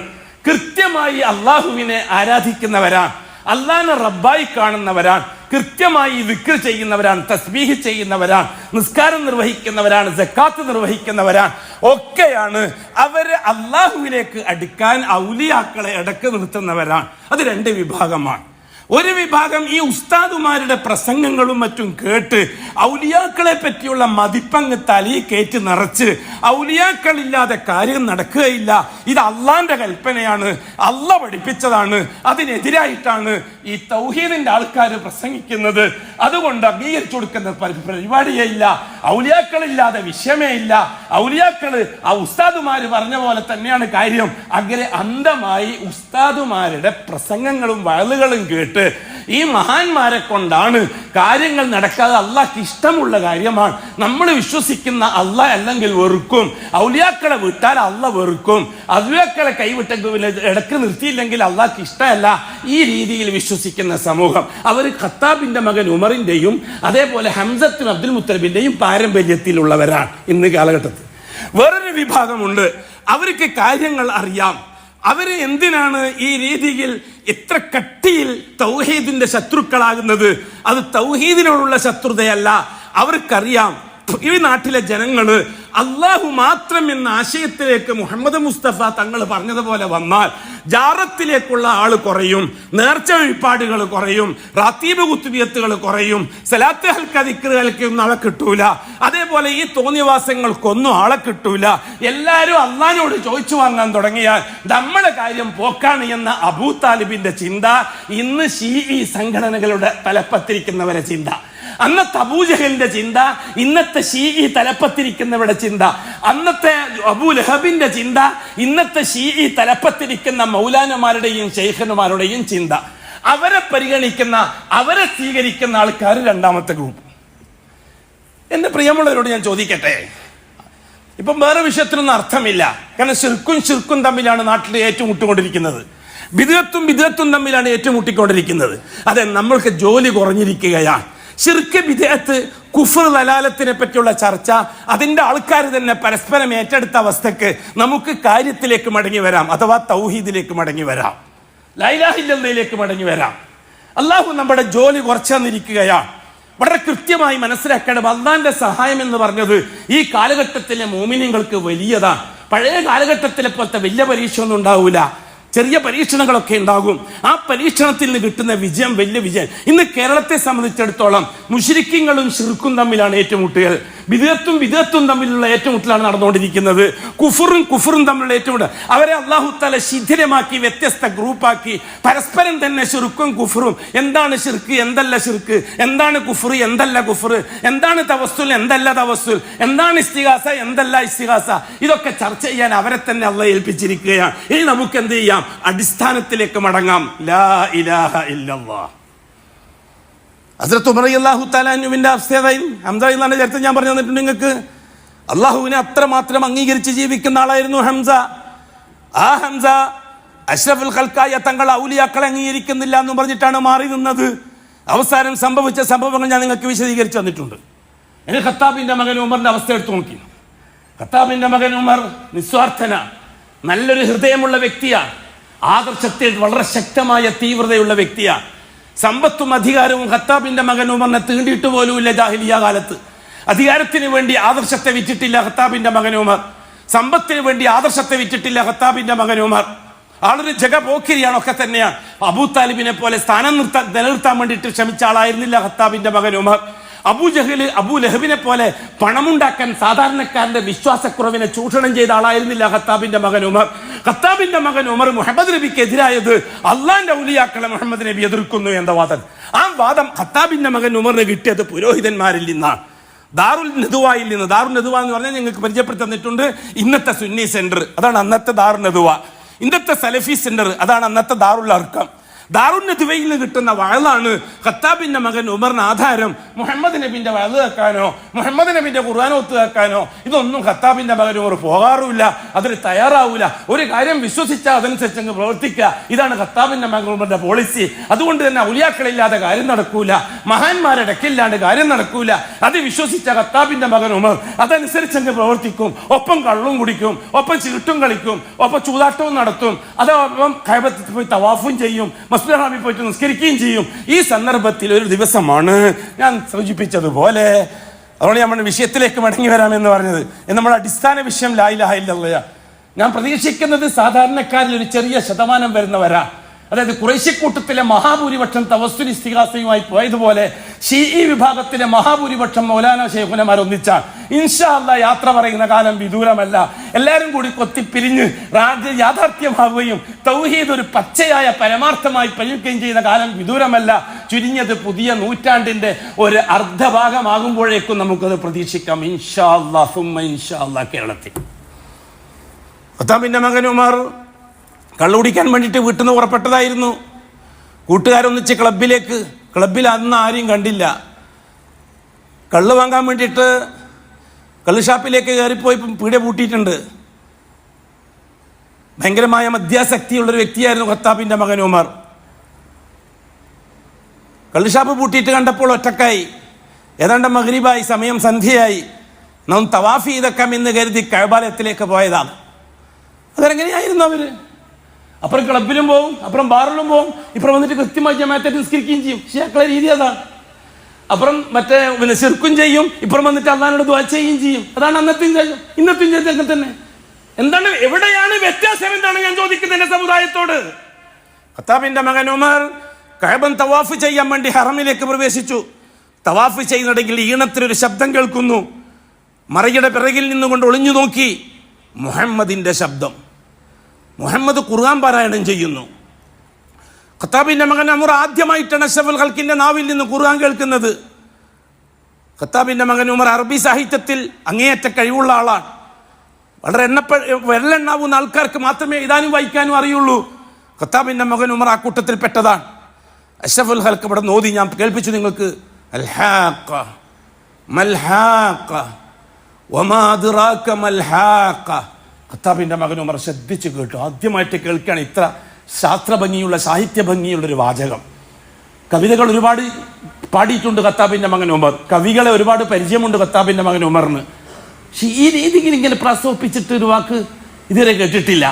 കൃത്യമായി അള്ളാഹുവിനെ ആരാധിക്കുന്നവരാണ്, അള്ളാഹിനെ റബ്ബായി കാണുന്നവരാണ്, കൃത്യമായി വിക്ർ ചെയ്യുന്നവരാണ്, തസ്ബീഹ് ചെയ്യുന്നവരാണ്, നിസ്കാരം നിർവഹിക്കുന്നവരാണ്, സക്കാത്ത് നിർവഹിക്കുന്നവരാണ്, ഒക്കെയാണ്. അവര് അള്ളാഹുവിലേക്ക് അടുക്കാൻ ഔലിയാക്കളെ ഇടക്ക് നിർത്തുന്നവരാണ്. അത് രണ്ട് വിഭാഗമാണ്. ഒരു വിഭാഗം ഈ ഉസ്താദുമാരുടെ പ്രസംഗങ്ങളും മറ്റും കേട്ട് ഔലിയാക്കളെ പറ്റിയുള്ള മതിപ്പങ്ങ് തലയിൽ കയറ്റി നിറച്ച് ഔലിയാക്കളില്ലാതെ കാര്യം നടക്കുകയില്ല, ഇത് അള്ളാന്റെ കൽപ്പനയാണ്, അള്ള പഠിപ്പിച്ചതാണ്, അതിനെതിരായിട്ടാണ് ഈ തൗഹീദിന്റെ ആൾക്കാർ പ്രസംഗിക്കുന്നത്, അതുകൊണ്ട് അംഗീകരിച്ചു കൊടുക്കുന്ന പരിപാടിയേ ഇല്ല, ഔലിയാക്കളില്ലാതെ വിഷയമേ ഇല്ല, ഔലിയാക്കള് ആ ഉസ്താദുമാര് പറഞ്ഞ പോലെ തന്നെയാണ് കാര്യം. അങ്ങനെ അന്ധമായി ഉസ്താദുമാരുടെ പ്രസംഗങ്ങളും വഴലുകളും കേട്ട് ഈ മഹാന്മാരെ കൊണ്ടാണ് കാര്യങ്ങൾ നടക്കാതെ. അള്ളാഹ്ക്ക് ഇഷ്ടമുള്ള കാര്യമാണ്. നമ്മൾ വിശ്വസിക്കുന്ന അള്ളാഹ് അല്ലെങ്കിൽ വെറുക്കും. ഔലിയാക്കളെ വിട്ടാൽ അള്ളാഹ് വെറുക്കും. ഔലിയാക്കളെ കൈവിട്ട ഇടക്ക് നിർത്തിയില്ലെങ്കിൽ അള്ളാഹ്ക്ക് ഇഷ്ടമല്ല. ഈ രീതിയിൽ വിശ്വസിക്കുന്ന സമൂഹം അവർ ഖത്താബിന്റെ മകൻ ഉമറിന്റെയും അതേപോലെ ഹംസത്തുൻ അബ്ദുൽ മുത്തലിബിന്റെയും പാരമ്പര്യത്തിലുള്ളവരാണ് ഇന്ന് കാലഘട്ടത്തിൽ. വേറൊരു വിഭാഗമുണ്ട്, അവർക്ക് കാര്യങ്ങൾ അറിയാം. അവര് എന്തിനാണ് ഈ രീതിയിൽ ഇത്ര കട്ടിയിൽ തൗഹീദിന്റെ ശത്രുക്കളാകുന്നത്? അത് തൗഹീദിനോടുള്ള ശത്രുതയല്ല. അവർക്കറിയാം ഈ നാട്ടിലെ ജനങ്ങള് അള്ളാഹു മാത്രം എന്ന ആശയത്തിലേക്ക് മുഹമ്മദ് മുസ്തഫ തങ്ങൾ പറഞ്ഞതുപോലെ വന്നാൽ ജാറത്തിലേക്കുള്ള ആള് കുറയും, നേർച്ച വഴിപാടുകൾ കുറയും, റാത്തീബ് കുത്തുബിയത്തുകൾ കുറയും, സലാത്ത് ഹൽക്കദിക്റുകൾക്കൊന്നും ആളെ കിട്ടൂല. അതേപോലെ ഈ തോന്നിവാസങ്ങൾക്കൊന്നും ആളെ കിട്ടൂല. എല്ലാവരും അള്ളാഹിനോട് ചോദിച്ചു വാങ്ങാൻ തുടങ്ങിയാൽ നമ്മുടെ കാര്യം പോക്കാണ് എന്ന അബൂ താലിബിന്റെ ചിന്ത ഇന്ന് ശീഈ സംഘടനകളുടെ തലപ്പത്തിരിക്കുന്നവരെ ചിന്ത. അന്നത്തെ അബൂജഹലിന്റെ ചിന്ത ഇന്നത്തെ ശീഈ തലപ്പത്തിരിക്കുന്നവരുടെ ചിന്ത. അന്നത്തെ അബൂ ലഹബിന്റെ ചിന്ത ഇന്നത്തെ ശീഈ തലപ്പത്തിരിക്കുന്ന മൗലാനമാരുടെയും ശൈഖന്മാരുടെയും ചിന്ത. അവരെ പരിഗണിക്കുന്ന, അവരെ സ്വീകരിക്കുന്ന ആൾക്കാർ രണ്ടാമത്തെ ഗ്രൂപ്പ്. എന്റെ പ്രിയമുള്ളവരോട് ഞാൻ ചോദിക്കട്ടെ, ഇപ്പം വേറെ വിഷയത്തിനൊന്നും അർത്ഥമില്ല. കാരണം ശിർക്കും തമ്മിലാണ് നാട്ടിൽ ഏറ്റുമുട്ടിക്കൊണ്ടിരിക്കുന്നത്. ബിദ്അത്തും തമ്മിലാണ് ഏറ്റുമുട്ടിക്കൊണ്ടിരിക്കുന്നത്. അതെ, നമ്മൾക്ക് ജോലി കുറഞ്ഞിരിക്കുകയാണ്. ശിർക്ക്, ബിദ്അത്ത്, കുഫ്ർ, ദലാലത്തിനെ പറ്റിയുള്ള ചർച്ച അതിന്റെ ആൾക്കാർ തന്നെ പരസ്പരം ഏറ്റെടുത്ത അവസ്ഥക്ക് നമുക്ക് കാര്യത്തിലേക്ക് മടങ്ങി വരാം, അഥവാ തൗഹീദിലേക്ക് മടങ്ങി വരാം, ലാ ഇലാഹ ഇല്ലല്ലാഹിലേക്ക് മടങ്ങി വരാം. അള്ളാഹു നമ്മുടെ ജോലി കുറച്ചു തന്നിരിക്കുകയാണ്. വളരെ കൃത്യമായി മനസ്സിലാക്കണം, അള്ളാഹിന്റെ സഹായം എന്ന് പറഞ്ഞത് ഈ കാലഘട്ടത്തിലെ മോമിനിങ്ങൾക്ക് വലിയതാണ്. പഴയ കാലഘട്ടത്തിലെ പോലത്തെ വലിയ പരീക്ഷ ഒന്നും ഉണ്ടാവൂല. ചെറിയ പരീക്ഷണങ്ങളൊക്കെ ഉണ്ടാകും. ആ പരീക്ഷണത്തിൽ നിന്ന് കിട്ടുന്ന വിജയം വലിയ വിജയം. ഇന്ന് കേരളത്തെ സംബന്ധിച്ചിടത്തോളം മുശ്രിക്കുകളും ശിർക്കും തമ്മിലാണ് ഏറ്റുമുട്ടുകൾ. ബിദ്അത്തും തമ്മിലുള്ള ഏറ്റുമുട്ടലാണ് നടന്നുകൊണ്ടിരിക്കുന്നത്. കുഫറും തമ്മിലുള്ള ഏറ്റുമുട്ടൽ. അവരെ അല്ലാഹു തആല ശിഥിലമാക്കി വ്യത്യസ്ത ഗ്രൂപ്പാക്കി പരസ്പരം തന്നെ ശിർക്കും കുഫറും. എന്താണ് ശിർക്ക്, എന്തല്ല ശിർക്ക്, എന്താണ് കുഫർ, എന്തല്ല കുഫർ, എന്താണ് തവസ്സുൽ, എന്തല്ല തവസ്സുൽ, എന്താണ് ഇസ്തിഗാസ, എന്തല്ല ഇസ്തിഗാസ, ഇതൊക്കെ ചർച്ച ചെയ്യാൻ അവരെ തന്നെ അല്ലാഹ് ഏൽപ്പിച്ചിരിക്കുകയാണ്. ഇനി നമുക്ക് എന്ത് ചെയ്യാം? അടിസ്ഥാനത്തിലേക്ക് മടങ്ങാം. ലാ ഇലാഹ ഇല്ലല്ലാഹ്. ഹസ്രത്ത് ഉമർ റളിയല്ലാഹു തആല അൻഹുവിന്റെ അവസ്ഥയും ഹംസ എന്ന ചരിത്രം ഞാൻ പറഞ്ഞു തന്നിട്ടുണ്ട് നിങ്ങൾക്ക്. അള്ളാഹുവിനെ അത്രമാത്രം അംഗീകരിച്ച് ജീവിക്കുന്ന ആളായിരുന്നു ഹംസ. ആ ഹംസ അഷ്റഫുൽ ഖൽഖായ തങ്ങൾ ഔലിയാക്കളെ അംഗീകരിക്കുന്നില്ല എന്ന് പറഞ്ഞിട്ടാണ് മാറി നിന്നത്. അവസാനം സംഭവിച്ച സംഭവങ്ങൾ ഞാൻ നിങ്ങൾക്ക് വിശദീകരിച്ചു തന്നിട്ടുണ്ട്. ഇനി ഖത്താബിന്റെ മകൻ ഉമറിന്റെ അവസ്ഥ എടുത്തു നോക്കി. ഖത്താബിന്റെ മകൻ ഉമർ നിസ്വാർത്ഥന, നല്ലൊരു ഹൃദയമുള്ള വ്യക്തിയാണ്. ആദർശത്തിൽ വളരെ ശക്തമായ തീവ്രതയുള്ള വ്യക്തിയാണ്. സമ്പത്തും അധികാരവും ഖത്താബിന്റെ മകൻ ഉമറിനെ തീണ്ടിയിട്ട് പോലുമില്ല. ജാഹിലിയ കാലത്ത് അധികാരത്തിന് വേണ്ടി ആദർശത്തെ വിറ്റിട്ടില്ല ഖത്താബിന്റെ മകൻ ഉമർ. സമ്പത്തിന് വേണ്ടി ആദർശത്തെ വിറ്റിട്ടില്ല ഖത്താബിന്റെ മകൻ ഉമർ. ആളൊരു ജഗപോക്കിരിയാണ്, ഒക്കെ തന്നെയാണ്. അബൂ താലിബിനെ പോലെ സ്ഥാനം നിലനിർത്താൻ വേണ്ടിയിട്ട് ശ്രമിച്ച ആളായിരുന്നില്ല ഖത്താബിന്റെ മകൻ ഉമർ. അബൂജഹൽ, അബൂ ലഹബിനെ പോലെ പണമുണ്ടാക്കാൻ സാധാരണക്കാരന്റെ വിശ്വാസക്കുറവിനെ ചൂഷണം ചെയ്ത ആളായിരുന്നില്ല ഖത്താബിന്റെ മകൻ ഉമർ. ഖത്താബിന്റെ മകൻ ഉമർ മുഹമ്മദ് നബിക്ക് എതിരായത് അള്ളാന്റെ ഔലിയാക്കളെ മുഹമ്മദ് നബി എതിർക്കുന്നു എന്ന വാദം. ആ വാദം ഖത്താബിന്റെ മകൻ ഉമറിന് കിട്ടിയത് പുരോഹിതന്മാരിൽ നിന്നാണ്, ദാറുൽ നദുവയിൽ നിന്ന്. ദാറുൽ നദുവ എന്ന് പറഞ്ഞാൽ നിങ്ങൾക്ക് പരിചയപ്പെടുത്തി തന്നിട്ടുണ്ട്. ഇന്നത്തെ സുന്നി സെന്റർ അതാണ് അന്നത്തെ ദാറുൽ നദുവ. ഇന്നത്തെ സലഫി സെന്റർ അതാണ് അന്നത്തെ ദാറുൽ അർക്കം. ദാറുൽ നദുവയിൽ നിന്ന് കിട്ടുന്ന വഅളാണ് ഖത്താബിന്റെ മകൻ ഉമറിന് ആധാരം. മുഹമ്മദ് നബിന്റെ വഅള് കേൾക്കാനോ മുഹമ്മദ് നബിന്റെ ഖുർആൻ ഒത്തു കേൾക്കാനോ ഇതൊന്നും ഖത്താബിന്റെ മകൻ ഉമർ പോകാറില്ല, അതിന് തയ്യാറാവില്ല. ഒരു കാര്യം വിശ്വസിച്ചാൽ അതനുസരിച്ച് പ്രവർത്തിക്കുക, ഇതാണ് ഖത്താബിന്റെ മകൻ ഉമറിന്റെ പോളിസി. അതുകൊണ്ട് തന്നെ ഔലിയാക്കളില്ലാതെ കാര്യം നടക്കൂല, മഹാന്മാരെ ഇടയ്ക്കില്ലാണ്ട് കാര്യം നടക്കൂല. അത് വിശ്വസിച്ച ഖത്താബിന്റെ മകൻ ഉമർ അതനുസരിച്ച് പ്രവർത്തിക്കും. ഒപ്പം കള്ളും കുടിക്കും, ഒപ്പം ചീട്ടും കളിക്കും, ഒപ്പം ചൂതാട്ടവും നടത്തും. അതോടൊപ്പം കഅബയിൽ പോയി തവാഫും ചെയ്യും, മസ്ജിദുൽ പോയിട്ട് നിസ്കരിക്കുകയും ചെയ്യും. ഈ സന്ദർഭത്തിൽ ഒരു ദിവസമാണ് ഞാൻ സൂചിപ്പിച്ചതുപോലെ, അതുകൊണ്ട് നമ്മൾ വിഷയത്തിലേക്ക് മടങ്ങി വരാമെന്ന് പറഞ്ഞത്. നമ്മുടെ അടിസ്ഥാന വിഷയം ലാ ഇലാഹ ഇല്ലല്ലാഹ്. ഞാൻ പ്രതീക്ഷിക്കുന്നത് സാധാരണക്കാരിൽ ഒരു ചെറിയ ശതമാനം വരുന്നവരാ. അതായത് ഖുറൈശി കൂട്ടത്തിലെ മഹാഭൂരിപക്ഷം തവസ്സുൽ ഇസ്തിഗാസയുമായി പോയതുപോലെ ശീഈ വിഭാഗത്തിലെ മഹാഭൂരിപക്ഷം മൗലാന ശൈഖുനമാർ ഒന്നിച്ചാൽ ഇൻഷാ അല്ലാഹ് യാത്ര പറയുന്ന കാലം വിദൂരമല്ല. എല്ലാവരും കൂടി കൊത്തിപ്പിരിഞ്ഞ് യാഥാർത്ഥ്യമാവുകയും തൗഹീദ് ഒരു പച്ചയായ പരമാർത്ഥമായി പരിഗണിക്കുകയും ചെയ്യുന്ന കാലം വിദൂരമല്ല. ചുരുങ്ങിയത് പുതിയ നൂറ്റാണ്ടിന്റെ ഒരു അർദ്ധഭാഗമാകുമ്പോഴേക്കും നമുക്കത് പ്രതീക്ഷിക്കാം. ഇൻഷാ അല്ലാഹ് സുമ്മ ഇൻഷാ അല്ലാഹ്. കേരളത്തിൽ ഖത്താബിന്റെ മകൻ ഉമർ കള്ളുകുടിക്കാൻ വേണ്ടിയിട്ട് വീട്ടിൽ നിന്ന് പുറപ്പെട്ടതായിരുന്നു. കൂട്ടുകാരൊന്നിച്ച് ക്ലബിൽ അന്ന് ആരെയും കണ്ടില്ല. കള്ള് വാങ്ങാൻ വേണ്ടിയിട്ട് കള്ള് ഷാപ്പിലേക്ക് കയറിപ്പോയി പീടിക പൂട്ടിയിട്ടുണ്ട്. ഭയങ്കരമായ മദ്യാസക്തിയുള്ളൊരു വ്യക്തിയായിരുന്നു ഖത്താബിൻ്റെ മകൻ ഉമർ. കള്ള് ഷാപ്പ് പൂട്ടിയിട്ട് കണ്ടപ്പോൾ ഒറ്റക്കായി. ഏതാണ്ട് മഗ്രിബായി, സമയം സന്ധ്യയായി. നാം തവാഫ് ചെയ്തേക്കാം എന്ന് കരുതി കഅബാലയത്തിലേക്ക് പോയതാണ്. അതെങ്ങനെയായിരുന്നു അവർ? അപ്പുറം ക്ലബിലും പോവും, അപ്പുറം ബാറിലും പോവും, ഇപ്പുറം വന്നിട്ട് കൃത്യമായി ജമാഅത്തായിട്ട് നിസ്കരിക്കുകയും ചെയ്യും. ഷിയാക്കളെ രീതി അതാണ്. അപ്പുറം ശിർക്കും ചെയ്യും, ഇപ്പുറം വന്നിട്ട് അള്ളാഹിനോട് ദുആ ചെയ്യുകയും ചെയ്യും. അതാണ് അന്നത്തെയും ഇന്നത്തെയും അങ്ങനെ തന്നെ. എന്താണ്, എവിടെയാണ് വ്യത്യാസം? എന്താണ് ഞാൻ ചോദിക്കുന്നത് എന്റെ സമുദായത്തോട്? ഖത്താബിന്റെ മകൻ ഉമർ കഅബൻ തവാഫ് ചെയ്യാൻ വേണ്ടി ഹറമിലേക്ക് പ്രവേശിച്ചു. തവാഫ് ചെയ്യുന്നിടയിൽ ഈണത്തിലൊരു ശബ്ദം കേൾക്കുന്നു. മറയുടെ പിറകിൽ നിന്നുകൊണ്ട് ഒളിഞ്ഞു നോക്കി. മുഹമ്മദിന്റെ ശബ്ദം. മുഹമ്മദ് ഖുർആൻ പാരായണം ചെയ്യുന്നു. ഖത്താബിന്റെ മകൻ ഉമർ ആദ്യമായിട്ടാണ് അഷ്റഫുൽ ഖൽഖിന്റെ നാവിൽ നിന്ന് ഖുർആൻ കേൾക്കുന്നത്. ഖത്താബിന്റെ മകൻ ഉമർ അറബി സാഹിത്യത്തിൽ അങ്ങേയറ്റ കഴിവുള്ള ആളാണ്. വളരെ വിരലെണ്ണാവുന്ന ആൾക്കാർക്ക് മാത്രമേ എഴുതാനും വായിക്കാനും അറിയുള്ളൂ. ഖത്താബിന്റെ മകൻ ഉമർ ആ കൂട്ടത്തിൽ പെട്ടതാണ്. അഷ്റഫുൽ ഖൽഖ് ഇവിടെ നോദി, ഞാൻ കേൾപ്പിച്ചു നിങ്ങൾക്ക്. അൽഹാഖ മൽഹാഖ വമാ അദ്റാക മൽഹാഖ. ഖത്താബിന്റെ മകൻ ഉമർ ശ്രദ്ധിച്ചു കേട്ടു. ആദ്യമായിട്ട് കേൾക്കുകയാണ് ഇത്ര ശാസ്ത്ര ഭംഗിയുള്ള, സാഹിത്യ ഭംഗിയുള്ളൊരു വാചകം. കവിതകൾ ഒരുപാട് പാടിയിട്ടുണ്ട് ഖത്താബിന്റെ മകൻ ഉമർ. കവികളെ ഒരുപാട് പരിചയമുണ്ട് ഖത്താബിന്റെ മകൻ ഉമറിന്. പക്ഷെ ഈ രീതിയിൽ ഇങ്ങനെ പ്രസവിപ്പിച്ചിട്ട് ഒരു വാക്ക് ഇതുവരെ കേട്ടിട്ടില്ല.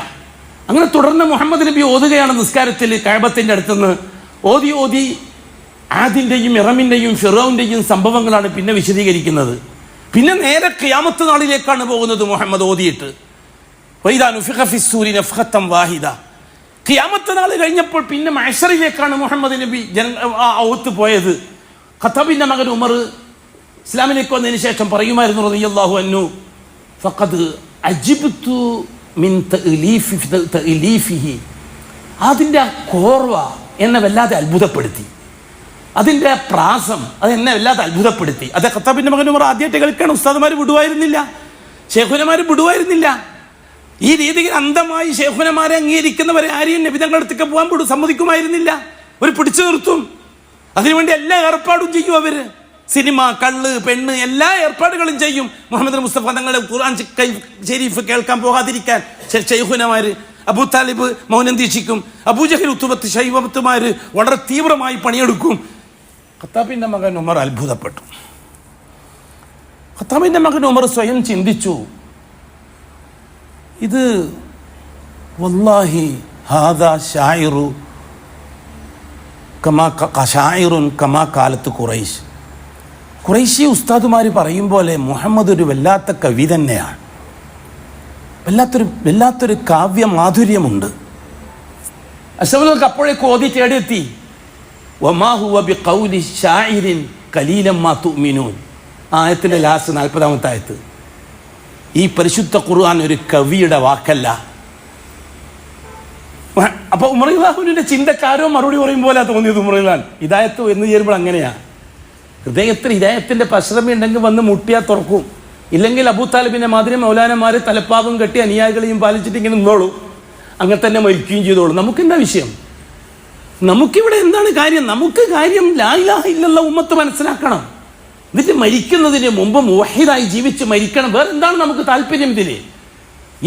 അങ്ങനെ തുടർന്ന് മുഹമ്മദ് നബി ഓതുകയാണ് നിസ്കാരത്തിൽ കഅബത്തിന്റെ അടുത്തുനിന്ന്. ഓതി ആദിന്റെയും ഇറമിന്റെയും ഫിറൗന്റെയും സംഭവങ്ങളാണ് പിന്നെ വിശദീകരിക്കുന്നത്. പിന്നെ നേരെ ഖിയാമത്ത് നാളിലേക്കാണ് പോകുന്നത് മുഹമ്മദ് ഓതിയിട്ട്. ഖിയാമത്ത് നാൾ കഴിഞ്ഞപ്പോൾ പിന്നെ മഹ്ശറിലേക്കാണ് മുഹമ്മദ് നബി ഔത്ത് പോയത്. ഖത്താബിന്റെ മകൻ ഉമർ ഇസ്ലാമിലേക്ക് വന്നതിന് ശേഷം പറയുമായിരുന്നു റളിയല്ലാഹു അൻഹു, ഫഖദ് അജിബ്തു മിൻ തഅലീഫിഹി. അതിൻ്റെ കോർവ എന്നെ വല്ലാതെ അത്ഭുതപ്പെടുത്തി. അതിൻ്റെ പ്രാസം അത് എന്നെ വല്ലാതെ അത്ഭുതപ്പെടുത്തി. അത് ഖത്താബിന്റെ മകൻ ഉമർ ആദ്യമായിട്ട് കേൾക്കുകയാണ്. ഉസ്താദുമാർ വിടുവായിരുന്നില്ല, ശൈഖുനമാർ വിടുവായിരുന്നില്ല. ഈ രീതിയിൽ അന്ധമായി ശൈഖുനമാരെ അംഗീകരിക്കുന്നവരെ ആരെയും നബി തങ്ങളുടെ അടുത്തേക്ക് പോകാൻ സമ്മതിക്കുമായിരുന്നില്ല. ഒരു പിടിച്ചു നിർത്തും. അതിനുവേണ്ടി എല്ലാ ഏർപ്പാടും ചെയ്യും അവര്. സിനിമ, കള്ള്, പെണ്ണ്, എല്ലാ ഏർപ്പാടുകളും ചെയ്യും. മുഹമ്മദ് മുസ്തഫ തങ്ങളുടെ ഖുർആൻ ശരീഫ് കേൾക്കാൻ പോകാതിരിക്കാൻ ശൈഖുനമാര്, അബൂ താലിബ് മൗനം ദീക്ഷിക്കും. അബൂജഹൽ, ഉത്തുബത്ത്, ശൈവത്തുമാര് വളരെ തീവ്രമായി പണിയെടുക്കും. ഖത്താബിന്റെ മകൻ ഉമർ അത്ഭുതപ്പെട്ടു. ഖത്താബിന്റെ മകൻ ഉമർ സ്വയം ചിന്തിച്ചു, ഇത് വല്ലാഹി ഹാദാ ഷായിറു ഷായിറുൻ കമാ കാലത്ത് ഖുറൈശി ഉസ്താദുമാർ പറയും പോലെ മുഹമ്മദ് ഒരു വല്ലാത്ത കവി തന്നെയാണ്. വല്ലാത്തൊരു കാവ്യ മാധുര്യമുണ്ട്. അഷ്റഫുൽ അപ്പോഴേക്ക് ഓതി തേടിയെത്തി. വമാ ഹുവ ബിഖൗലി ഷായിരിൻ ഖലീലൻ മാ തുഅ്മിനൂൻ. ആയത്തിന്റെ ലാസ്റ്റ് 40-ാമത്തെ ആയത്ത്. ഈ പരിശുദ്ധ ഖുർആൻ ഒരു കവിയുടെ വാക്കല്ല. അപ്പൊ ഉമർ ഇബ്രാഹിമിന്റെ ചിന്തക്കാരോ മറുപടി പറയും പോലെ തോന്നിയത് ഉമർ ഇബ്രാഹിം. ഹിദായത്ത് എന്ന് ചേരുമ്പോൾ അങ്ങനെയാ. ഹൃദയത്തിൽ ഹിദായത്തിന്റെ പരിശ്രമം ഉണ്ടെങ്കിൽ വന്ന് മുട്ടിയാൽ തുറക്കും. ഇല്ലെങ്കിൽ അബൂ താലിബിന്റെ മാതിരി മൗലാനമാര് തലപ്പാവും കെട്ടി അനുയായികളെയും പാലിച്ചിട്ട് ഇങ്ങനെ നിന്നോളൂ, അങ്ങനെ തന്നെ മരിക്കുകയും ചെയ്തോളൂ. നമുക്കെന്താ വിഷയം? നമുക്കിവിടെ എന്താണ് കാര്യം? നമുക്ക് കാര്യം ലാ ഇലാഹ ഇല്ലല്ലാഹ് ഉമ്മത്ത് മനസ്സിലാക്കണം. എന്നിട്ട് മരിക്കുന്നതിന് മുമ്പ് മുവഹിദായി ജീവിച്ച് മരിക്കണം. വേറെ എന്താണ് നമുക്ക് താല്പര്യം? ഇതില്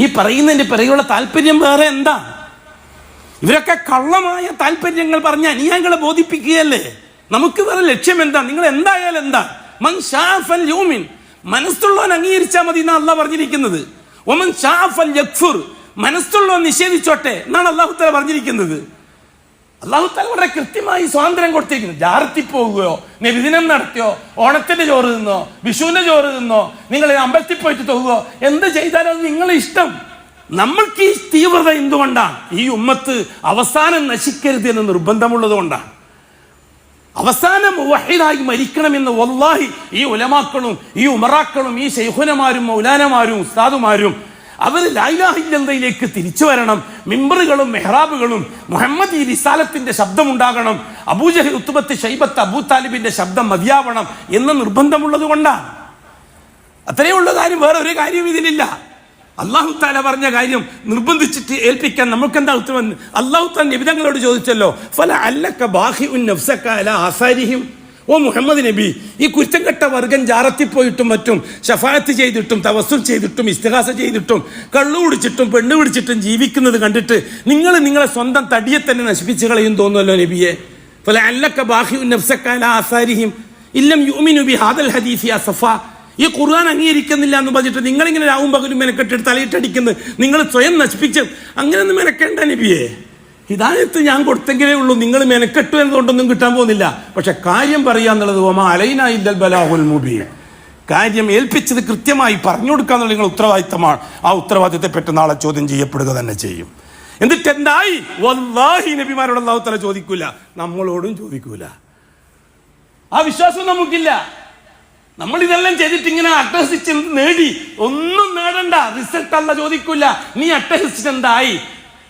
ഈ പറയുന്നതിന്റെ പിറകെയുള്ള താല്പര്യം വേറെ എന്താ? ഇവരൊക്കെ കള്ളമായ താല്പര്യങ്ങൾ പറഞ്ഞ് അനുയായികളെ ബോധിപ്പിക്കുകയല്ലേ. നമുക്ക് വേറെ ലക്ഷ്യം എന്താ? നിങ്ങൾ എന്തായാലും എന്താ, മൻ ശാഅ ഫൽയുമിൻ, മനസ്സുള്ളവൻ അംഗീകരിച്ചാൽ മതി എന്നാണ് അള്ളാഹ് പറഞ്ഞിരിക്കുന്നത്. ഒമൻ ശാഅ ഫൽയക്ഫുർ, മനസ്സുള്ളവൻ നിഷേധിച്ചോട്ടെ എന്നാണ് അല്ലാഹു തആല പറഞ്ഞിരിക്കുന്നത്. അല്ലാഹു തആല വളരെ കൃത്യമായി സ്വാതന്ത്ര്യം കൊടുത്തിരിക്കുന്നു. ജാറത്തിൽ പോകുകയോ, നബിദിനം നടത്തിയോ, ഓണത്തിന്റെ ചോറ് തിന്നോ, വിഷുവിന്റെ ചോറ് തിന്നോ, നിങ്ങൾ അമ്പലത്തിൽ പോയിട്ട് തോകുകയോ, എന്ത് ചെയ്താലും അത് നിങ്ങളെ ഇഷ്ടം. നമ്മൾക്ക് ഈ തീവ്രത എന്തുകൊണ്ടാണ്? ഈ ഉമ്മത്ത് അവസാനം നശിക്കരുത് എന്ന് നിർബന്ധമുള്ളത് കൊണ്ടാണ്. അവസാനം മുവഹിദായി മരിക്കണമെന്ന് വല്ലാഹി ഈ ഉലമാക്കളും ഈ ഉമറാക്കളും ഈ ശൈഖുനമാരും മൗലാനമാരും ഉസ്താദുമാരും അവർ ലാ ഇലാഹ ഇല്ലല്ലാഹിലേക്ക് തിരിച്ചു വരണം. മിമ്പറുകളും മെഹ്റാബുകളും മുഹമ്മദ് ഈ റിസാലത്തിന്റെ ശബ്ദം ഉണ്ടാകണം. അബൂജഹൽ, ഉത്തുബത്ത്, ശൈബത്ത്, അബൂ താലിബിന്റെ ശബ്ദം മതിയാവണം എന്ന് നിർബന്ധമുള്ളത് കൊണ്ടാണ്. അത്രയേ ഉള്ള കാര്യം, വേറെ ഒരു കാര്യം ഇതിലില്ല. അള്ളാഹു താല പറഞ്ഞ കാര്യം നിർബന്ധിച്ചിട്ട് ഏൽപ്പിക്കാൻ നമുക്കെന്താ ഉത്തരവ്? അള്ളാഹു താല നബിതങ്ങളോട് ചോദിച്ചല്ലോ, ഫല അല്ലക ബാഖിഉൻ നഫ്സക അലാ ആസാരിഹിം. ഓ മുഹമ്മദ് നബി, ഈ കുറ്റം കെട്ട വർഗം ജാറത്തിപ്പോയിട്ടും മറ്റും ഷഫാഅത്ത് ചെയ്തിട്ടും തവസ്സുൽ ചെയ്തിട്ടും ഇസ്തിഗാസ ചെയ്തിട്ടും കള്ളു കുടിച്ചിട്ടും പെണ്ണ് പിടിച്ചിട്ടും ജീവിക്കുന്നത് കണ്ടിട്ട് നിങ്ങൾ നിങ്ങളെ സ്വന്തം തടിയെ തന്നെ നശിപ്പിച്ച് കളയും തോന്നുമല്ലോ നബിയെ. ഫല അല്ലക ബാഖിഉൻ നഫ്സക അലാ ആസാരിഹിം ഇല്ലം യുഅ്മിനു ബിഹാദൽ ഹദീസി അസഫ. ഈ ഖുർആൻ അംഗീകരിക്കുന്നില്ല എന്ന് പറഞ്ഞിട്ട് നിങ്ങളിങ്ങനെ രാവും പകലും മെനക്കെട്ടിട്ട് തലയിട്ടടിക്കുന്നത് നിങ്ങൾ സ്വയം നശിപ്പിച്ച് അങ്ങനെയൊന്നും മെനക്കേണ്ട നബിയെ. ഹിദായത്ത് ഞാൻ കൊടുത്തെങ്കിലേ ഉള്ളൂ, നിങ്ങൾ മെനക്കെട്ടു എന്നതുകൊണ്ടൊന്നും കിട്ടാൻ പോകുന്നില്ല. പക്ഷെ കാര്യം പറയാന്നുള്ളത് വമാ അലൈനാ ഇല്ലൽ ബലാഗുൽ മുബീൻ. കാര്യം ഏൽപ്പിച്ചത് കൃത്യമായി പറഞ്ഞു കൊടുക്കാന്നുള്ള നിങ്ങളുടെ ഉത്തരവാദിത്തമാണ്. ആ ഉത്തരവാദിത്തത്തെ പറ്റി നാളെ ചോദ്യം ചെയ്യപ്പെടുക തന്നെ ചെയ്യും. എന്നിട്ട് എന്തായി? വല്ലാഹി നബിമാരോട് അല്ലാഹു തആല ചോദിക്കൂല, നമ്മളോടും ചോദിക്കൂല. ആ വിശ്വാസം നമുക്കില്ല. നമ്മൾ ഇതെല്ലാം ചെയ്തിട്ട് ഇങ്ങനെ അട്ടഹസിച്ച് നേടി, ഒന്നും നേടണ്ട. റിസൾട്ട് അല്ല ചോദിക്കൂല. നീ അട്ടഹസിച്ച് എന്തായി,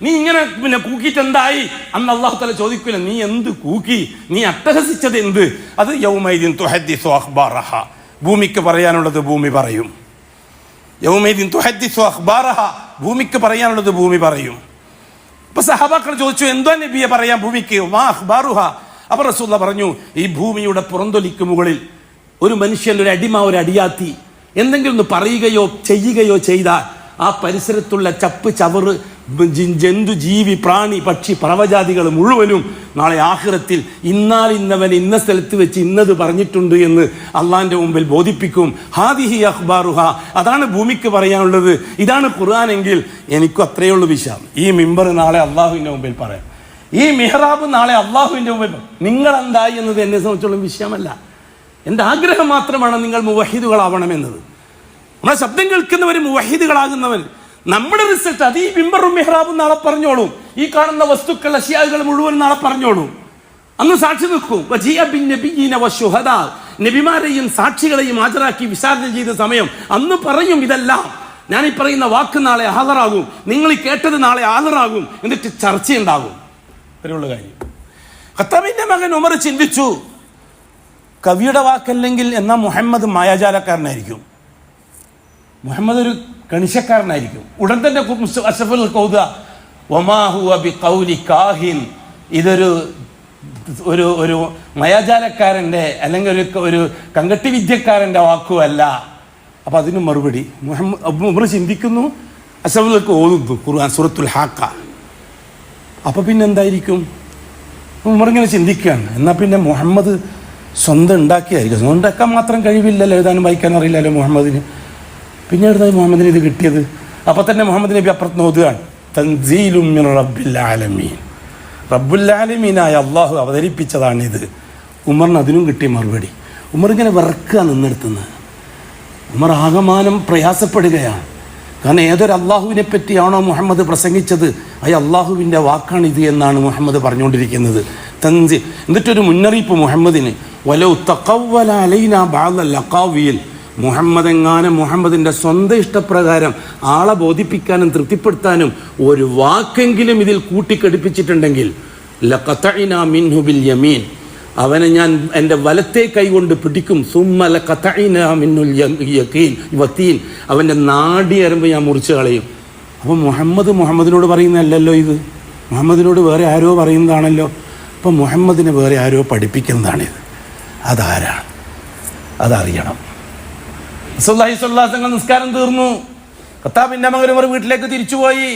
നീ ഇങ്ങനെ പിന്നെ കൂക്കിയിട്ട് എന്തായി അന്ന് അല്ലാഹു തആല ചോദിക്കൂല. നീ എന്ത് കൂക്കി, നീ അട്ടഹസിച്ചത് എന്ത്? അത് യൗമൈദിൻ തുഹദ്ദിസു അഖ്ബാറഹ. ഭൂമിക്ക് പറയാനുള്ളത് ഭൂമി പറയും. യൗമൈദിൻ തുഹദ്ദിസു അഖ്ബാറഹ. ഭൂമിക്ക് പറയാനുള്ളത് ഭൂമി പറയും. അപ്പൊ സഹാബാക്കൾ ചോദിച്ചു, എന്തോ നബിയെ പറയാൻ ഭൂമിക്ക്? മാ അഖ്ബാറുഹ. അപ്പൊ റസൂലുള്ളാഹി പറഞ്ഞു, ഈ ഭൂമിയുടെ പുറന്തൊലിക്ക് മുകളിൽ ഒരു മനുഷ്യൻ, ഒരു അടിമ, ഒരു അടിയാത്തി എന്തെങ്കിലും ഒന്ന് പറയുകയോ ചെയ്യുകയോ ചെയ്താൽ ആ പരിസരത്തുള്ള ചപ്പ് ചവറ് ജന്തു ജീവി പ്രാണി പക്ഷി പറവജാതികൾ മുഴുവനും നാളെ ആഖിറത്തിൽ ഇന്നവൻ ഇന്ന സ്ഥലത്ത് വെച്ച് ഇന്നത് പറഞ്ഞിട്ടുണ്ട് എന്ന് അള്ളാന്റെ മുമ്പിൽ ബോധിപ്പിക്കും. ഹാദിഹി അഖ്ബാറുഹ. അതാണ് ഭൂമിക്ക് പറയാനുള്ളത്. ഇതാണ് ഖുർആനെങ്കിൽ എനിക്കും അത്രയേ ഉള്ളൂ വിശ്വാസം. ഈ മിമ്പർ നാളെ അള്ളാഹുവിന്റെ മുമ്പിൽ പറയാം. ഈ മിഹ്റാബ് നാളെ അള്ളാഹുവിന്റെ മുമ്പിൽ. നിങ്ങൾ എന്തായി എന്നത് എന്നെ സംബന്ധിച്ചുള്ള വിഷയമല്ല. എൻ്റെ ആഗ്രഹം മാത്രമാണ് നിങ്ങൾ മുവഹിദുകളാവണമെന്നത്. നമ്മളെ ശബ്ദം കേൾക്കുന്നവർ മുവഹിദുകളാകുന്നവർ. നമ്മുടെ റിസൾട്ട് അത് ഈ മിമ്പറും മിഹ്റാബും നാളെ പറഞ്ഞോളൂ. ഈ കാണുന്ന വസ്തുക്കൾ അശിയാകൾ മുഴുവൻ നാളെ പറഞ്ഞോളൂ. അന്ന് സാക്ഷി നിൽക്കും. നബിമാരെയും സാക്ഷികളെയും ഹാജരാക്കി വിചാരണ ചെയ്ത സമയം അന്ന് പറയും ഇതെല്ലാം. ഞാൻ ഈ പറയുന്ന വാക്ക് നാളെ ഹാജരാകും, നിങ്ങൾ ഈ കേട്ടത് നാളെ ഹാജരാകും. എന്നിട്ട് ചർച്ചയുണ്ടാകും. ഇത്രയുള്ള കാര്യം. ഖത്താബിന്റെ മകൻ ഉമർ ചിന്തിച്ചു, കവിയുടെ വാക്കല്ലെങ്കിൽ എന്നാൽ മുഹമ്മദ് മായാജാലക്കാരനായിരിക്കും, മുഹമ്മദ് ഒരു കണിശക്കാരനായിരിക്കും. ഉടൻ തന്നെ അഷ്റഫുൽ ഖൗദ വമാ ഹുവ ബിഖൗലി കാഹിൻ. ഇതൊരു ഒരു ഒരു മയാജാലക്കാരൻ്റെ അല്ലെങ്കിൽ ഒരു കങ്കട്ടി വിദ്യക്കാരൻ്റെ വാക്കുമല്ല. അപ്പം അതിന് മറുപടി ഉമർ ചിന്തിക്കുന്നു, അഷ്റഫുൽ ഓതുന്നു ഖുർആൻ സൂറത്തുൽ ഹാക്ക. അപ്പം പിന്നെ എന്തായിരിക്കും? ഉമർ ഇങ്ങനെ ചിന്തിക്കുകയാണ്, എന്നാൽ പിന്നെ മുഹമ്മദ് സ്വന്തം ഉണ്ടാക്കിയായിരിക്കും. സ്വന്തം ഉണ്ടാക്കാൻ മാത്രം കഴിവില്ലല്ലോ, എഴുതാനും വായിക്കാനും അറിയില്ലല്ലോ മുഹമ്മദിന്. പിന്നെ എഴുതാൻ മുഹമ്മദിന് ഇത് കിട്ടിയത്? അപ്പം തന്നെ മുഹമ്മദ് നബി അപ്പുറത്ത് ഓതുകയാണ്, തൻസീലും മിൻ റബ്ബിൽ ആലമീൻ. റബ്ബുൽ ആലമീനായ അള്ളാഹു അവതരിപ്പിച്ചതാണിത്. ഉമറിന് അതിനും കിട്ടിയ മറുപടി. ഉമർ ഇങ്ങനെ വിറക്കുക നിന്നെടുത്തുന്നത്. ഉമർ ആകമാനം പ്രയാസപ്പെടുകയാണ്. കാരണം ഏതൊരു അള്ളാഹുവിനെ പറ്റിയാണോ മുഹമ്മദ് പ്രസംഗിച്ചത്, ആ അള്ളാഹുവിൻ്റെ വാക്കാണിത് എന്നാണ് മുഹമ്മദ് പറഞ്ഞുകൊണ്ടിരിക്കുന്നത്. എന്നിട്ടൊരു മുന്നറിയിപ്പ് മുഹമ്മദിന്, വലൗ തഖവ്വല അലൈനാ ബഅദൽ അഖാവീൽ. മുഹമ്മദിൻ്റെ സ്വന്തം ഇഷ്ടപ്രകാരം ആളെ ബോധിപ്പിക്കാനും തൃപ്തിപ്പെടുത്താനും ഒരു വാക്കെങ്കിലും ഇതിൽ കൂട്ടിക്കടിപ്പിച്ചിട്ടുണ്ടെങ്കിൽ ലഖതഇനാ മിൻഹു ബിൽ യമീൻ. അവനെ ഞാൻ എൻ്റെ വലത്തെ കൈ കൊണ്ട് പിടിക്കും. സുമ്മ ലഖതഇനാ മിൻഹുൽ വതീൻ. അവൻ്റെ നാഡിയരമ്പ് ഞാൻ മുറിച്ച് കളയും. അപ്പോൾ മുഹമ്മദിനോട് പറയുന്നതല്ലല്ലോ ഇത്, മുഹമ്മദിനോട് വേറെ ആരോ പറയുന്നതാണല്ലോ. അപ്പം മുഹമ്മദിനെ വേറെ ആരോ പഠിപ്പിക്കുന്നതാണിത്. അതാരാണ്? അതറിയണം. റസൂലുള്ളാഹി സ്വല്ലല്ലാഹു അലൈഹി വസല്ലം നിസ്കാരം തീർന്നു. ഖത്താബിന്റെ മകൻ ഉമർ വീട്ടിലേക്ക് തിരിച്ചുപോയി.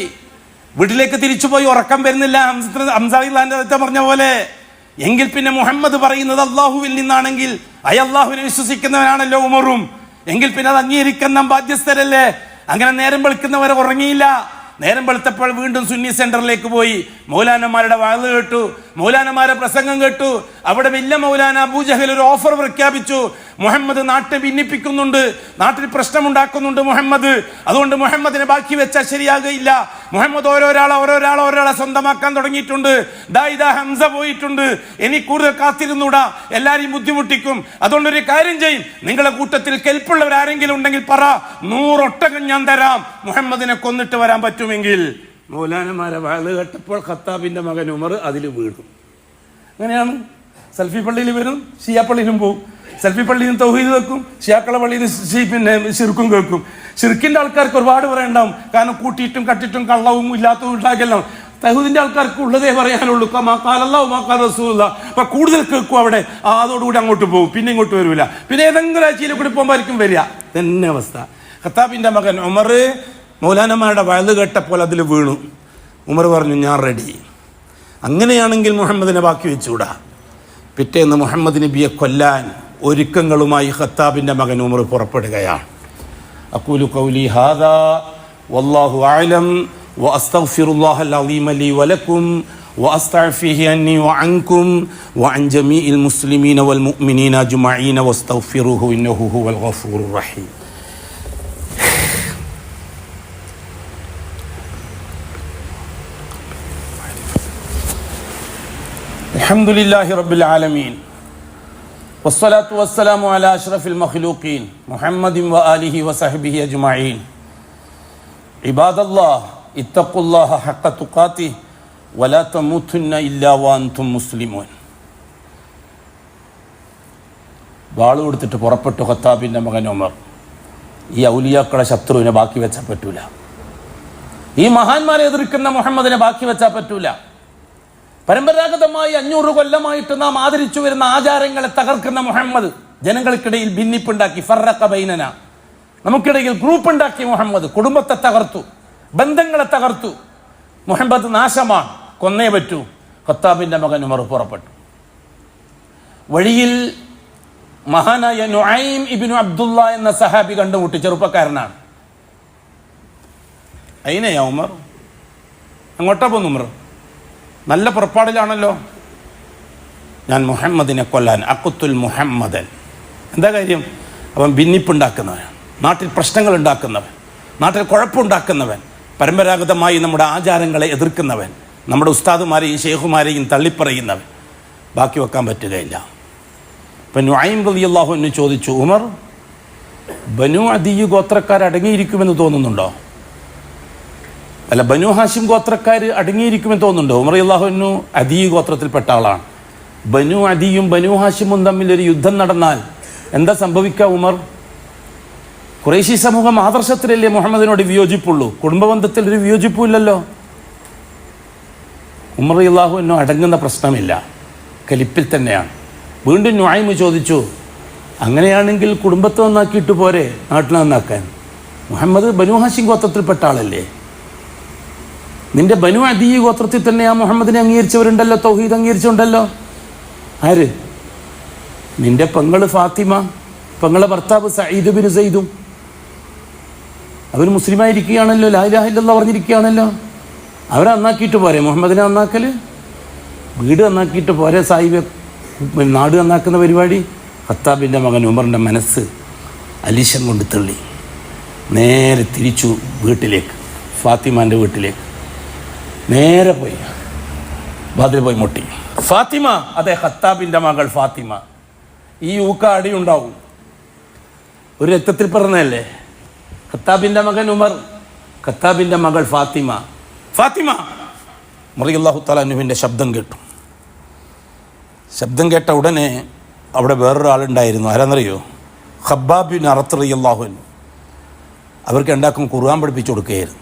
ഉറക്കം വരുന്നില്ല. ഹംസ പറഞ്ഞ പോലെ. എങ്കിൽ പിന്നെ മുഹമ്മദ് പറയുന്നത് അള്ളാഹുവിൽ നിന്നാണെങ്കിൽ അള്ളാഹുവിനെ വിശ്വസിക്കുന്നവനാണല്ലോ ഉമറും. എങ്കിൽ പിന്നെ അത് അംഗീകരിക്കുന്ന ബാധ്യസ്ഥരല്ലേ? അങ്ങനെ നേരം വെളുക്കുന്നവരെ ഉറങ്ങിയില്ല. നേരം വെളുത്തപ്പോൾ വീണ്ടും സുന്നി സെന്ററിലേക്ക് പോയി. മൗലാനമാരുടെ വാഴ് കേട്ടു, മൗലാനമാരെ പ്രസംഗം കേട്ടു. അവിടെ വലിയ മൗലാന അബൂജഹൽ ഒരു ഓഫർ പ്രഖ്യാപിച്ചു. മുഹമ്മദ് നാട്ടിൽ ഭിന്നിപ്പിക്കുന്നുണ്ട്, നാട്ടിൽ പ്രശ്നമുണ്ടാക്കുന്നുണ്ട് മുഹമ്മദ്. അതുകൊണ്ട് മുഹമ്മദിനെ ബാക്കി വെച്ചാൽ ശരിയാകയില്ല. മുഹമ്മദ് ഓരോരാളെ സ്വന്തമാക്കാൻ തുടങ്ങിയിട്ടുണ്ട്. ഇതാ ഹംസ പോയിട്ടുണ്ട്, ഇനി കൂടുതൽ കാത്തിരുന്നൂടാ, എല്ലാരെയും ബുദ്ധിമുട്ടിക്കും. അതുകൊണ്ടൊരു കാര്യം ചെയ്യും, നിങ്ങളുടെ കൂട്ടത്തിൽ കെൽപ്പുള്ളവരാരെങ്കിലും ഉണ്ടെങ്കിൽ പറ, 100 ഒട്ടകം ഞാൻ തരാം, മുഹമ്മദിനെ കൊന്നിട്ട് വരാൻ പറ്റുമെങ്കിൽ. മൗലാനമാരെ വാഴ് കേട്ടപ്പോൾ ഖത്താബിന്റെ മകൻ ഉമർ അതിൽ വീണു. അങ്ങനെയാണ് സെൽഫി പള്ളിയിൽ വരും, ഷിയാ പള്ളിയിലും പോകും. സെൽഫി പള്ളിയിൽ നിന്ന് തൗഹീദ് വെക്കും, ഷിയാക്കള പള്ളിയിൽ നിന്ന് പിന്നെ ഷിർക്കും കേൾക്കും. ഷിർക്കിന്റെ ആൾക്കാർക്ക് ഒരുപാട് പറയാനുണ്ടാവും, കാരണം കൂട്ടിയിട്ടും കട്ടിട്ടും കള്ളവും ഇല്ലാത്തതും ഉണ്ടാകല്ലോ. തൗഹീദിന്റെ ആൾക്കാർക്ക് ഉള്ളതേ പറയാനുള്ളൂ. അപ്പൊ കൂടുതൽ കേൾക്കും അവിടെ, അതോടുകൂടി അങ്ങോട്ട് പോകും, പിന്നെ ഇങ്ങോട്ട് വരില്ല. പിന്നെ ഏതെങ്കിലും ആഴ്ചയിൽ കൂടി പോകുമ്പോഴായിരിക്കും വരിക. തന്നെ അവസ്ഥ. ഖത്താബിന്റെ മകൻ ഉമർ മൗലാനമാരുടെ വയത് കേട്ടപ്പോൾ അതിൽ വീണു. ഉമർ പറഞ്ഞു, ഞാൻ റെഡി. അങ്ങനെയാണെങ്കിൽ മുഹമ്മദിനെ ബാക്കി വെച്ചുകൂടാ. പിറ്റേന്ന് മുഹമ്മദ് നബിയെ കൊല്ലാൻ ഒരുക്കങ്ങളുമായി ഖത്താബിന്റെ മകൻ ഉമർ പുറപ്പെടുകയാണ്. അഖൂലു ഖൗലി ഹാദാ വല്ലാഹു അഅലം വഅസ്തഗ്ഫിറുല്ലാഹൽ അളീമ ലീ വലക്കും വഅസ്തഗ്ഫിഹി അന്നി വഅൻകും വഅൻ ജമീഇൽ മുസ്ലിമീന വൽ മുഅ്മിനീന അജ്മഈന വസ്തഗ്ഫിറുഹു ഇന്നഹു ഹുവൽ ഗഫൂറുർ റഹീം. അൽഹംദുലില്ലാഹി റബ്ബിൽ ആലമീൻ വസ്സലാത്തു വസ്സലാമു അലാ അഷ്റഫിൽ മഖ്ലൂഖീൻ മുഹമ്മദിൻ വആലിഹി വസഹ്ബിഹി അജ്മഈൻ. ഇബാദല്ലാഹ് ഇത്തഖുല്ലാഹ ഹഖ്ക തുഖാതിഹി വലാ തമൂതുന്ന ഇല്ലാ വഅൻതും മുസ്ലിമൂൻ. വാള് കൊടുത്തിട്ട് പുറപ്പെട്ടു ഖത്താബിന്റെ മകൻ ഉമർ. ഈ ഔലിയാക്കളെ ശത്രുവിനെ ബാക്കി വെച്ചാൽ പറ്റൂല. ഈ മഹാന്മാരെ എതിർക്കുന്ന മുഹമ്മദിനെ ബാക്കി വെച്ചാൽ പറ്റൂല. പരമ്പരാഗതമായി 500 കൊല്ലമായിട്ട് നാം ആദരിച്ചു വരുന്ന ആചാരങ്ങളെ തകർക്കുന്ന മുഹമ്മദ് ജനങ്ങൾക്കിടയിൽ ഭിന്നിപ്പുണ്ടാക്കി, ഫറഖ ബൈനന, നമുക്കിടയിൽ ഗ്രൂപ്പ് ഉണ്ടാക്കി. മുഹമ്മദ് കുടുംബത്തെ തകർത്തു, ബന്ധങ്ങളെ തകർത്തു. മുഹമ്മദ് നാശമാണ്, കൊന്നേ പറ്റൂ. ഖത്താബിന്റെ മകൻ ഉമർ പുറപ്പെട്ടു. വഴിയിൽ മഹാനായ നുഐം ഇബ്നു അബ്ദുള്ള എന്ന സഹാബി കണ്ടുമുട്ടി. ചെറുപ്പക്കാരനാണ്. അയിനെയാ ഉമർ? അങ്ങോട്ടാ പോന്നു ഉമർ? നല്ല പുറപ്പാടിലാണല്ലോ. ഞാൻ മുഹമ്മദിനെ കൊല്ലാൻ, അഖ്തുൽ മുഹമ്മദൻ. എന്താ കാര്യം? അവൻ ഭിന്നിപ്പുണ്ടാക്കുന്നവൻ, നാട്ടിൽ പ്രശ്നങ്ങൾ ഉണ്ടാക്കുന്നവൻ, നാട്ടിൽ കുഴപ്പമുണ്ടാക്കുന്നവൻ, പരമ്പരാഗതമായി നമ്മുടെ ആചാരങ്ങളെ എതിർക്കുന്നവൻ, നമ്മുടെ ഉസ്താദുമാരെയും ഷെയ്ഖുമാരെയും തള്ളിപ്പറയുന്നവൻ. ബാക്കി വെക്കാൻ പറ്റുകയില്ല. ഇപ്പം നുഐം റളിയല്ലാഹു അൻഹു ചോദിച്ചു, ഉമർ, ബനു അദിയ് ഗോത്രക്കാർ അടങ്ങിയിരിക്കുമെന്ന് തോന്നുന്നുണ്ടോ? അല്ല, ബനു ഹാഷിം ഗോത്രക്കാർ അടങ്ങിയിരിക്കുമെന്ന് തോന്നുന്നുണ്ടോ? ഉമർ റളിയല്ലാഹു അൻഹു അദിയ് ഗോത്രത്തിൽപ്പെട്ട ആളാണ്. ബനു അദിയും ബനു ഹാഷിമും തമ്മിൽ ഒരു യുദ്ധം നടന്നാൽ എന്താ സംഭവിക്കുക ഉമർ? ഖുറൈശി സമൂഹം ആദർശത്തിലല്ലേ മുഹമ്മദിനോട് വിയോജിപ്പുള്ളൂ, കുടുംബബന്ധത്തിൽ ഒരു വിയോജിപ്പില്ലല്ലോ. ഉമർ റളിയല്ലാഹു അൻഹു അടങ്ങുന്ന പ്രശ്നമില്ല, കലിപ്പിൽ തന്നെയാണ്. വീണ്ടും നുഐം ചോദിച്ചു, അങ്ങനെയാണെങ്കിൽ കുടുംബത്തെ നന്നാക്കിയിട്ട് പോരെ നാട്ടിൽ നന്നാക്കാൻ? മുഹമ്മദ് ബനു ഹാഷിം ഗോത്രത്തിൽപ്പെട്ട ആളല്ലേ? നിന്റെ ബനു അദീ ഗോത്രത്തിൽ തന്നെ ആ മുഹമ്മദിനെ അംഗീകരിച്ചവരുണ്ടല്ലോ, തൗഹീദ് അംഗീകരിച്ചുണ്ടല്ലോ. ആര്? നിന്റെ പെങ്ങള് ഫാത്തിമ, പെങ്ങളെ ഭർത്താവ് സഈദ് ബിൻ സൈദും. അവർ മുസ്ലിമായിരിക്കുകയാണല്ലോ, ലാ ഇലാഹ ഇല്ലല്ലാഹ് പറഞ്ഞിരിക്കുകയാണല്ലോ. അവരെ നന്നാക്കിയിട്ട് പോരെ മുഹമ്മദിനെ നന്നാക്കല്? വീട് നന്നാക്കിയിട്ട് പോരെ സാഹിബ് നാട് നന്നാക്കുന്ന പരിപാടി? ഖത്താബിൻ്റെ മകൻ ഉമറിൻ്റെ മനസ്സ് അലിശം കൊണ്ട് തള്ളി. നേരെ തിരിച്ചു വീട്ടിലേക്ക്, ഫാത്തിമാൻ്റെ വീട്ടിലേക്ക് നേരെ പോയി. വാതിൽ പോയി മുട്ടി. ഫാത്തിമ, അതെ, ഖത്താബിൻ്റെ മകൾ ഫാത്തിമ. ഈ ഊക്ക അടിയുണ്ടാവും, ഒരു രക്തത്തിൽ പറഞ്ഞതല്ലേ. ഖത്താബിൻ്റെ മകൻ ഉമർ, ഖത്താബിൻ്റെ മകൾ ഫാത്തിമ. ഫാത്തിമ റളിയല്ലാഹു തആല അൻഹുവിൻ്റെ ശബ്ദം കേട്ടു. ശബ്ദം കേട്ട ഉടനെ അവിടെ വേറൊരാളുണ്ടായിരുന്നു. ആരാന്നറിയോ? ഖബ്ബാബ് ബിൻ അറത്ത് റളിയല്ലാഹു അൻഹു. അവർക്ക് രണ്ടാക്കും ഖുർആൻ പഠിപ്പിച്ചു കൊടുക്കുകയായിരുന്നു.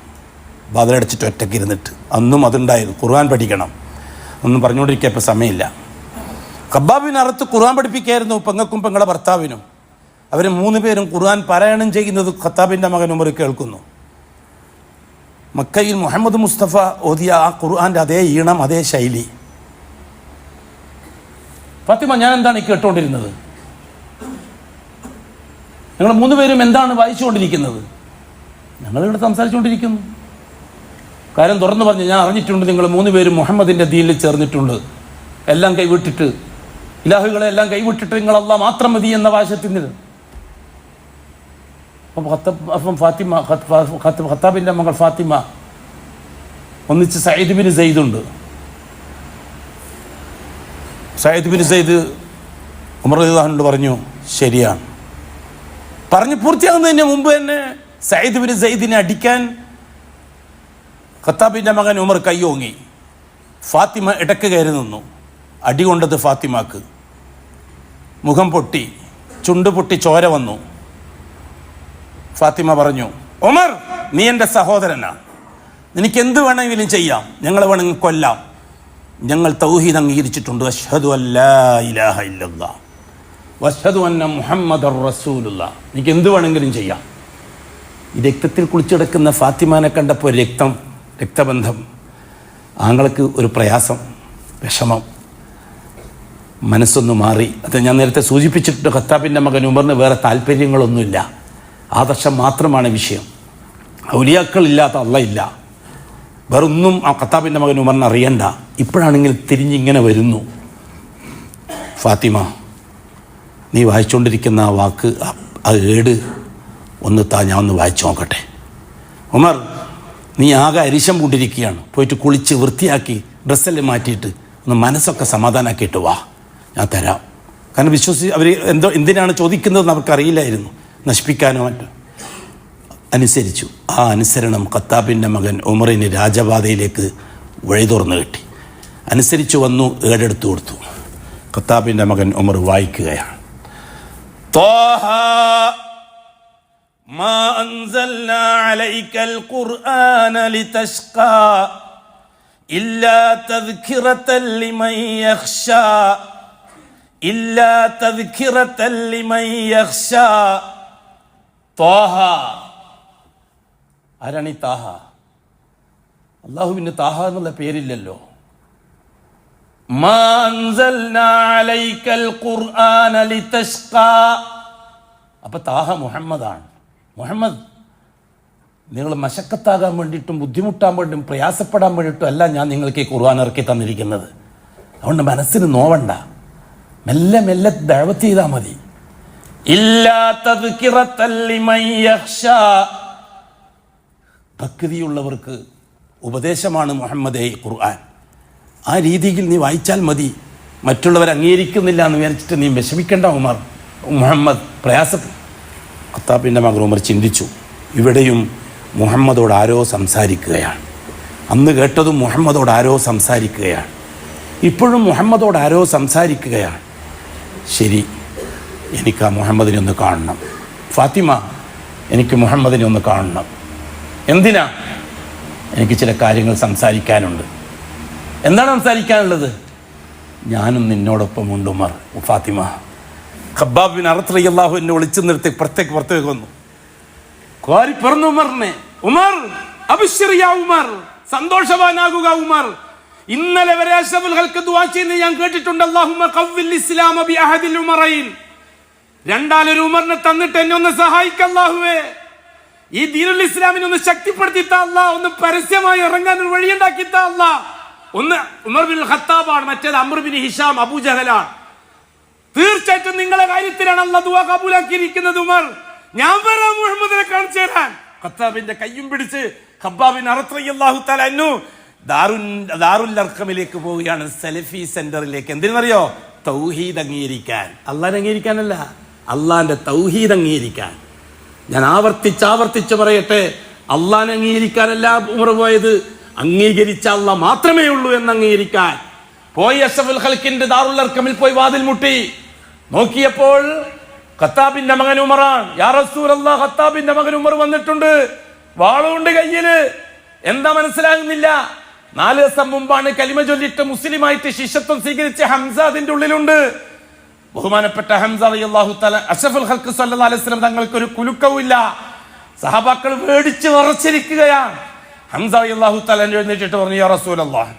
വാതിലടച്ചിട്ട് ഒറ്റയ്ക്ക് ഇരുന്നിട്ട്. അന്നും അതുണ്ടായിരുന്നു, ഖുർആൻ പഠിക്കണം. ഒന്നും പറഞ്ഞുകൊണ്ടിരിക്കുക ഇപ്പോൾ സമയമില്ല. ഖബ്ബാബ് ബിൻ അറത്ത് ഖുർആൻ പഠിപ്പിക്കുകയായിരുന്നു പെങ്ങൾക്കും പെങ്ങളെ ഭർത്താവിനും. അവർ 3 പേരും ഖുർആൻ പാരായണം ചെയ്യുന്നത് ഖത്താബിൻ്റെ മകൻ ഉമർ കേൾക്കുന്നു. മക്കയിൽ മുഹമ്മദ് മുസ്തഫ ഓതിയ ആ ഖുർആൻ്റെ അതേ ഈണം, അതേ ശൈലി. ഫാത്തിമ, ഞാൻ എന്താണ് ഈ കേട്ടുകൊണ്ടിരുന്നത്? നിങ്ങൾ 3 പേരും എന്താണ് വായിച്ചുകൊണ്ടിരിക്കുന്നത്? ഞങ്ങളിവിടെ സംസാരിച്ചുകൊണ്ടിരിക്കുന്നു. കാര്യം തുറന്നു പറഞ്ഞു, ഞാൻ അറിഞ്ഞിട്ടുണ്ട് നിങ്ങൾ 3 പേരും മുഹമ്മദിൻ്റെ ദീനിൽ ചേർന്നിട്ടുണ്ട്. എല്ലാം കൈവിട്ടിട്ട്, ഇലാഹുകളെ എല്ലാം കൈവിട്ടിട്ട് നിങ്ങൾ അല്ലാഹ് മാത്രം മതി എന്ന വാശത്തിന്. അപ്പം ഫാത്തിമ, ഖത്താബിൻ്റെ മകൾ ഫാത്തിമ ഒന്നിച്ച് Saeed bin സൈദുണ്ട്. Saeed bin Syed Umar റളിയല്ലാഹു അൻഹു പറഞ്ഞു, ശരിയാണ്. പറഞ്ഞ് പൂർത്തിയാകുന്നതിന് മുമ്പ് തന്നെ സഈദ് ബിൻ സൈദിനെ അടിക്കാൻ ഖത്താബിൻ്റെ മകൻ ഉമർ കൈയോങ്ങി. ഫാത്തിമ ഇടക്ക് കയറി നിന്നു. അടി കൊണ്ടത് ഫാത്തിമാക്ക്. മുഖം പൊട്ടി, ചുണ്ട് പൊട്ടി, ചോര വന്നു. ഫാത്തിമ പറഞ്ഞു, ഉമർ, നീ എൻ്റെ സഹോദരനാണ്, നിനക്ക് എന്ത് വേണമെങ്കിലും ചെയ്യാം, ഞങ്ങളെ വേണമെങ്കിൽ കൊല്ലാം, ഞങ്ങൾ തൗഹീദ് അംഗീകരിച്ചിട്ടുണ്ട്. അഷ്ഹദു അല്ലാ ഇലാഹ ഇല്ലല്ലാഹ് വഅഷ്ഹദു അന്ന മുഹമ്മദർ റസൂലുള്ളാഹ്, എനിക്ക് എന്ത് വേണമെങ്കിലും ചെയ്യാം. ഈ രക്തത്തിൽ കുളിച്ചെടുക്കുന്ന ഫാത്തിമാനെ കണ്ടപ്പോൾ രക്തബന്ധം, ആങ്ങൾക്ക് ഒരു പ്രയാസം, വിഷമം, മനസ്സൊന്ന് മാറി. അത് ഞാൻ നേരത്തെ സൂചിപ്പിച്ചിട്ടുണ്ട്, ഖത്താബിൻ്റെ മകൻ ഉമറിന് വേറെ താല്പര്യങ്ങളൊന്നുമില്ല, ആദർശം മാത്രമാണ് വിഷയം. ഔലിയാക്കളില്ലാത്ത അല്ലാഹ് ഇല്ല, വേറൊന്നും ആ ഖത്താബിൻ്റെ മകൻ ഉമറിന് അറിയണ്ട. ഇപ്പോഴാണെങ്കിൽ തിരിഞ്ഞിങ്ങനെ വരുന്നു, ഫാത്തിമ, നീ വായിച്ചുകൊണ്ടിരിക്കുന്ന ആ വാക്ക്, ആ ഏട് ഒന്ന് ഞാൻ ഒന്ന് വായിച്ചു നോക്കട്ടെ. ഉമർ, നീ ആകെ അരിശം കൊണ്ടിരിക്കുകയാണ്, പോയിട്ട് കുളിച്ച് വൃത്തിയാക്കി ഡ്രസ്സെല്ലാം മാറ്റിയിട്ട് ഒന്ന് മനസ്സൊക്കെ സമാധാനമാക്കിയിട്ട് വാ, ഞാൻ തരാം. കാരണം അവർ എന്തിനാണ് ചോദിക്കുന്നതെന്ന് അവർക്കറിയില്ലായിരുന്നു, നശിപ്പിക്കാനോ മറ്റോ. അനുസരിച്ചു. ആ അനുസരണം ഖത്താബിൻ്റെ മകൻ ഉമറിന് രാജപാതയിലേക്ക് വഴി തുറന്നു കിട്ടി. അനുസരിച്ചു വന്നു, ഏടെടുത്തു കൊടുത്തു. ഖത്താബിൻ്റെ മകൻ ഉമർ വായിക്കുകയാണ്, ത്വാഹ മാ അൻസൽനാ അലൈക്കൽ ഖുർആന ലിതശ്ഖാ ഇല്ലാ തദ്കിറതൻ ലിമൻ യഖ്ശാ ഇല്ലാ തദ്കിറതൻ ലിമൻ യഖ്ശാ. ത്വാഹ, ആരാണ് ഈ താഹ? അല്ലാഹുവിന് താഹ എന്നുള്ള പേരില്ലല്ലോ. മാ അൻസൽനാ അലൈക്കൽ ഖുർആന ലിതശ്ഖാ. അപ്പോൾ താഹ മുഹമ്മദാണ്. മുഹമ്മദ്, നിങ്ങൾ മശക്കത്താകാൻ വേണ്ടിയിട്ടും ബുദ്ധിമുട്ടാൻ വേണ്ടിയിട്ടും പ്രയാസപ്പെടാൻ വേണ്ടിയിട്ടും അല്ല ഞാൻ നിങ്ങൾക്ക് ഈ ഖുർആൻ ഇറക്കി തന്നിരിക്കുന്നത്. അതുകൊണ്ട് മനസ്സിന് നോവണ്ട, മെല്ലെ മെല്ലെ ദഅവത്ത് ചെയ്താൽ മതി. ഇല്ലാ തദ്കിറതൻ ലിമൻ യഖ്ശാ. ഭക്തിയുള്ളവർക്ക് ഉപദേശമാണ് മുഹമ്മദേ ഖുർആൻ. ആ രീതിയിൽ നീ വായിച്ചാൽ മതി. മറ്റുള്ളവർ അംഗീകരിക്കുന്നില്ല എന്ന് വിചാരിച്ചിട്ട് നീ വിഷമിക്കേണ്ട ഉമർ, മുഹമ്മദ് പ്രയാസപ്പെട്ടു. ഖത്താബിൻ്റെ മകൻ ഉമർ ചിന്തിച്ചു, ഇവിടെയും മുഹമ്മദോട് ആരോ സംസാരിക്കുകയാണ്. അന്ന് കേട്ടതും മുഹമ്മദോട് ആരോ സംസാരിക്കുകയാണ്, ഇപ്പോഴും മുഹമ്മദോട് ആരോ സംസാരിക്കുകയാണ്. ശരി, എനിക്ക് ആ മുഹമ്മദിനെ ഒന്ന് കാണണം. ഫാത്തിമ, എനിക്ക് മുഹമ്മദിനെ ഒന്ന് കാണണം. എന്തിനാ? എനിക്ക് ചില കാര്യങ്ങൾ സംസാരിക്കാനുണ്ട്. എന്താണ് സംസാരിക്കാനുള്ളത്? ഞാനും നിന്നോടൊപ്പം ഉണ്ട് ഉമർ. ഫാത്തിമ, ഖബ്ബാബ് ബിൻ അറത്ത് റളിയല്ലാഹു എന്നെ വിളിച്ചു നിർത്തി പുറത്തേക്ക് വന്നു. കോരി പറഞ്ഞു ഉമറിനെ, ഉമർ അബ്ശിർ യാ ഉമർ, സന്തോഷവാനാകുക ഉമർ. ഇന്നലെ വരെ അഷ്റഫുൽ ഖൽഖ് ദുആ ചെയ്യുന്നത് ഞാൻ കേട്ടിട്ടുണ്ട്. അല്ലാഹുമ്മ ഖവ്വിൽ ഇസ്ലാമ ബി അഹദിൽ ഉമറൈൻ. രണ്ടാലൊരു ഉമറിനെ തന്നിട്ട് എന്നെ ഒന്ന് സഹായിക്കല്ലാഹുവേ. ഈ ദീനുൽ ഇസ്ലാമിനെ ഒന്ന് ശക്തിപ്പെടുത്തിത്താ അല്ലാ, ഒന്ന് പരസ്യമായി ഇറങ്ങാൻ ഒരു വഴിയുണ്ടാക്കിത്താ അല്ലാ. ഒന്ന് ഉമർ ബിൻ ഖത്താബാണ്, മറ്റേത് അംർ ബിൻ ഹിഷാം അബൂജഹലാണ്. തീർച്ചയായിട്ടും നിങ്ങളെ കാര്യത്തിലാണ് അല്ലാഹ് ദുആ കബൂലാക്കിയിരിക്കുന്നത് ഉമർ. ഞാൻ വരാം മുഹമ്മദിനെ കാണിച്ചു തരാൻ. ഖത്താബിന്റെ കയ്യും പിടിച്ച് ഖബ്ബാബ് ബിൻ അറത്ത് റളിയല്ലാഹു തആല അൻഹു ദാറുൽ അർഖമിലേക്ക് പോവുകയാണ്, സലഫി സെന്ററിലേക്ക്. എന്തിനറിയോ? തൗഹീദ് അംഗീകരിക്കാൻ. അള്ളാഹനെ അംഗീകരിക്കാനല്ല, അള്ളാഹിന്റെ തൗഹീദ് അംഗീകരിക്കാൻ. ഞാൻ ആവർത്തിച്ച് പറയട്ടെ, അള്ളാഹിനെ അംഗീകരിക്കാനല്ല ഉമർ പോയത്, അംഗീകരിച്ച അള്ളാഹ് മാത്രമേ ഉള്ളൂ എന്ന് അംഗീകരിക്കാൻ പോയി. അഷ്റഫുൽ ഖൽഖിന്റെ ദാറുൽ അർഖമിൽ പോയി വാതിൽ മുട്ടി. നോക്കിയപ്പോൾ ഖത്താബിന്റെ മകൻ ഉമറാണ്. യാ റസൂലല്ലാഹ്, ഖത്താബിന്റെ മകൻ ഉമർ വന്നിട്ടുണ്ട്, വാളുണ്ട് കയ്യില്. എന്താ മനസ്സിലാകുന്നില്ല? 4 ദിവസം മുമ്പാണ് കലിമ ചൊല്ലിട്ട് മുസ്ലിമായിട്ട് ശിഷ്യത്വം സ്വീകരിച്ച ഹംസ അതിന്റെ ഉള്ളിലുണ്ട്. ബഹുമാനപ്പെട്ട ഹംസ റളിയല്ലാഹു തആല, അഷ്റഫുൽ ഖൽഖ് സല്ലല്ലാഹു അലൈഹി വസല്ലം തങ്ങൾക്ക് ഒരു കുലുക്കവുമില്ല. സഹാബാക്കൾ വേടിച്ച് വിറച്ചിരിക്കുകയാണ്. ഹംസ റളിയല്ലാഹു തആല എഴുന്നേറ്റിട്ട് പറഞ്ഞു, യാ റസൂലല്ലാഹ്,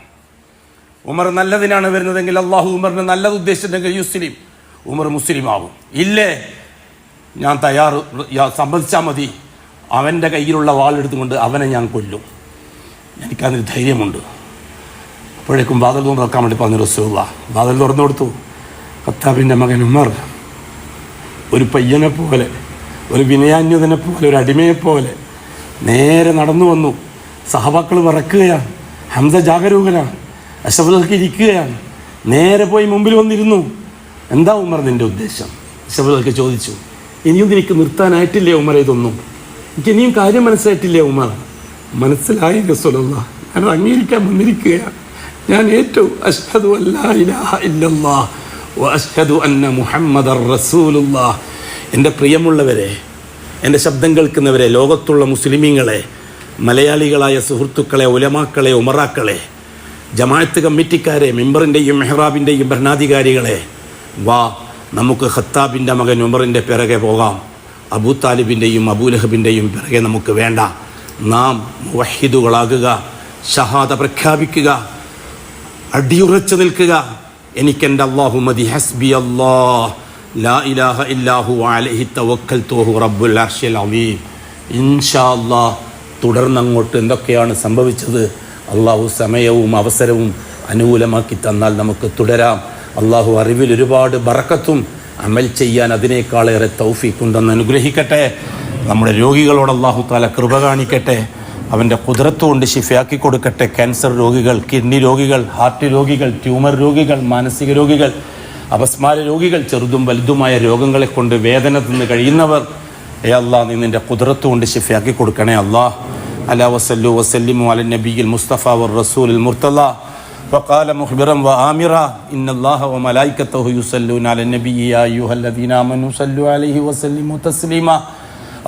ഉമർ നല്ലതിനാണ് വരുന്നതെങ്കിൽ അള്ളാഹു ഉമറിന് നല്ലത് ഉദ്ദേശിച്ചിട്ടുണ്ടെങ്കിൽ യുസ്ലിം, ഉമർ മുസ്ലിം ആവും. ഇല്ലേ, ഞാൻ തയ്യാറ്, സമ്മതിച്ചാൽ മതി. അവൻ്റെ കയ്യിലുള്ള വാളെടുത്തുകൊണ്ട് അവനെ ഞാൻ കൊല്ലും, എനിക്കതിന് ധൈര്യമുണ്ട്. അപ്പോഴേക്കും വാതിൽ തുറക്കാൻ വേണ്ടി പറഞ്ഞു റസൂലുള്ളാഹ്. വാതിൽ തുറന്നു കൊടുത്തു. ഖത്താബിൻ്റെ മകൻ ഉമർ ഒരു പയ്യനെ പോലെ, ഒരു വിനയാന്യതനെ പോലെ, ഒരു അടിമയെപ്പോലെ നേരെ നടന്നു വന്നു. സഹബാക്കൾ വിറക്കുകയാണ്, ഹംസ ജാഗരൂകനാണ്, അഷ്റഫുൽ ഖൽഖ് ഇരിക്കുകയാണ്. നേരെ പോയി മുമ്പിൽ വന്നിരുന്നു. എന്താ ഉമർ നിൻ്റെ ഉദ്ദേശം? അഷ്റഫുൽ ഖൽഖ് ചോദിച്ചു. ഇനിയും എനിക്ക് നിർത്താനായിട്ടില്ലേ ഉമർ, ഇതൊന്നും എനിക്ക് ഇനിയും കാര്യം മനസ്സിലായിട്ടില്ലേ ഉമർ? മനസ്സിലായി റസൂലുള്ളാഹ്, ഞാൻ അംഗീകരിക്കാൻ വന്നിരിക്കുകയാണ്. ഞാൻ ഏറ്റവും അഷ്ഹദു അല്ലാ ഇലാഹ ഇല്ലല്ലാഹ് വഅശ്ഹദു അന്ന മുഹമ്മദർ റസൂലുള്ളാഹ്. എൻ്റെ പ്രിയമുള്ളവരെ, എൻ്റെ ശബ്ദം കേൾക്കുന്നവരെ, ലോകത്തുള്ള മുസ്ലിമീങ്ങളെ, മലയാളികളായ സുഹൃത്തുക്കളെ, ഉലമാക്കളെ, ഉമറാക്കളെ, ജമാഅത്ത് കമ്മിറ്റിക്കാരെ, മിമ്പറിൻ്റെയും മെഹ്റാബിൻ്റെയും ഭരണാധികാരികളെ, വാ നമുക്ക് ഖത്താബിൻ്റെ മകൻ ഉമറിൻ്റെ പിറകെ പോകാം. അബൂ താലിബിൻ്റെയും അബൂലഹബിൻ്റെയും പിറകെ നമുക്ക് വേണ്ട. നാം മുവഹിദുകളാകുക, ഷഹാദ പ്രഖ്യാപിക്കുക, അടിയുറച്ചു നിൽക്കുക. എനിക്കെൻ്റെ അല്ലാഹു മതി, ഹസ്ബി അല്ലാഹ് ലാ ഇലാഹ ഇല്ലാഹു അലൈഹി തവക്കൽതു റബ്ബുൽ അർശിൽ അലീം. ഇൻഷാ അല്ലാഹ് തുടർന്നങ്ങോട്ട് എന്തൊക്കെയാണ് സംഭവിച്ചത്, അള്ളാഹു സമയവും അവസരവും അനുകൂലമാക്കി തന്നാൽ നമുക്ക് തുടരാം. അള്ളാഹു അറിവിൽ ഒരുപാട് ബറക്കത്തും അമൽ ചെയ്യാൻ അതിനേക്കാളേറെ തൗഫീഖും തന്ന് അനുഗ്രഹിക്കട്ടെ. നമ്മുടെ രോഗികളോട് അള്ളാഹു താല കൃപ കാണിക്കട്ടെ. അവൻ്റെ ഖുദ്റത്ത് കൊണ്ട് ശിഫയാക്കി കൊടുക്കട്ടെ. ക്യാൻസർ രോഗികൾ, കിഡ്നി രോഗികൾ, ഹാർട്ട് രോഗികൾ, ട്യൂമർ രോഗികൾ, മാനസിക രോഗികൾ, അപസ്മാര രോഗികൾ, ചെറുതും വലുതുമായ രോഗങ്ങളെ കൊണ്ട് വേദന തിന്ന് കഴിയുന്നവർ, അല്ലാഹ് നീ നിൻ്റെ ഖുദ്റത്ത് കൊണ്ട് ശിഫയാക്കി കൊടുക്കണേ. അല്ലാഹ് അലാ വസല്ലു വസല്ലിമു അല നബിയിൽ മുസ്തഫ വർ റസൂലിൽ മുർത്തല وقال مخبرا وآمرا إن الله وملائكته يصلون على النبي يا أيها الذين آمنوا صلوا عليه وسلموا تسليما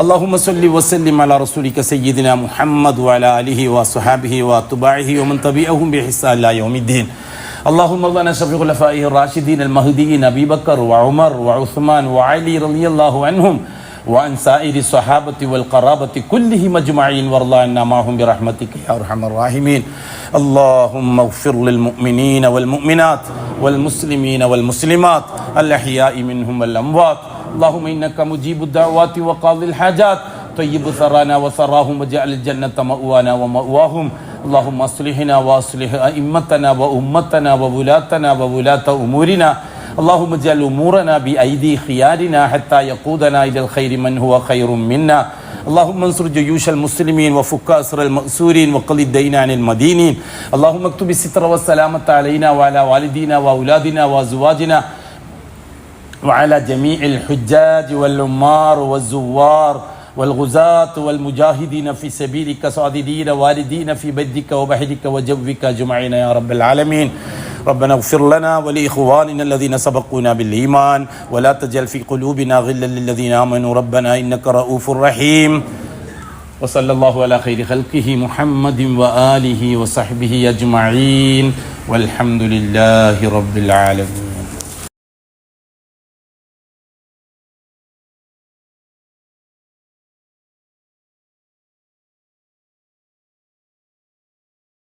اللهم صل وسلم على رسولك سيدنا محمد وعلى آله وصحبه وأتباعه ومن تبعهم بإحسان إلى يوم الدين اللهم رضنا شفيع خلفائه الراشدين المهديين أبي بكر وعمر وعثمان وعلي رضي الله عنهم وعن سائر الصحابة والقرابة كلهم أجمعين وارض عنا معهم برحمتك يا أرحم الراحمين اللهم اغفر للمؤمنين والمؤمنات والمسلمين والمسلمات الأحياء منهم والأموات اللهم إنك مجيب الدعوات وقاضي الحاجات طيب ثرانا وثراهم وجعل الجنة مأوانا ومأواهم اللهم أصلحنا وأصلح أئمتنا وأمتنا وولاتنا وولاة أمورنا اللهم اجعل أمورنا بأيدي خيارنا حتى يقودنا إلى الخير من هو خير منا اللهم انصر جيوش المسلمين وفك أسر المأسورين وقل الدين عن المدينين اللهم اكتب الستر والسلامة علينا وعلى والدينا وأولادنا وأزواجنا وعلى جميع الحجاج والعمار والزوار والغزاة والمجاهدين في سبيلك صاددين والدين في بدك وبحرك وجوك أجمعين يا رب العالمين ربنا اغفر لنا ولإخواننا الذين سبقونا بالإيمان ولا تجعل في قلوبنا غلا للذين آمنوا ربنا إنك رؤوف رحيم وصلى الله على خير خلقه محمد وآله وصحبه أجمعين والحمد لله رب العالمين.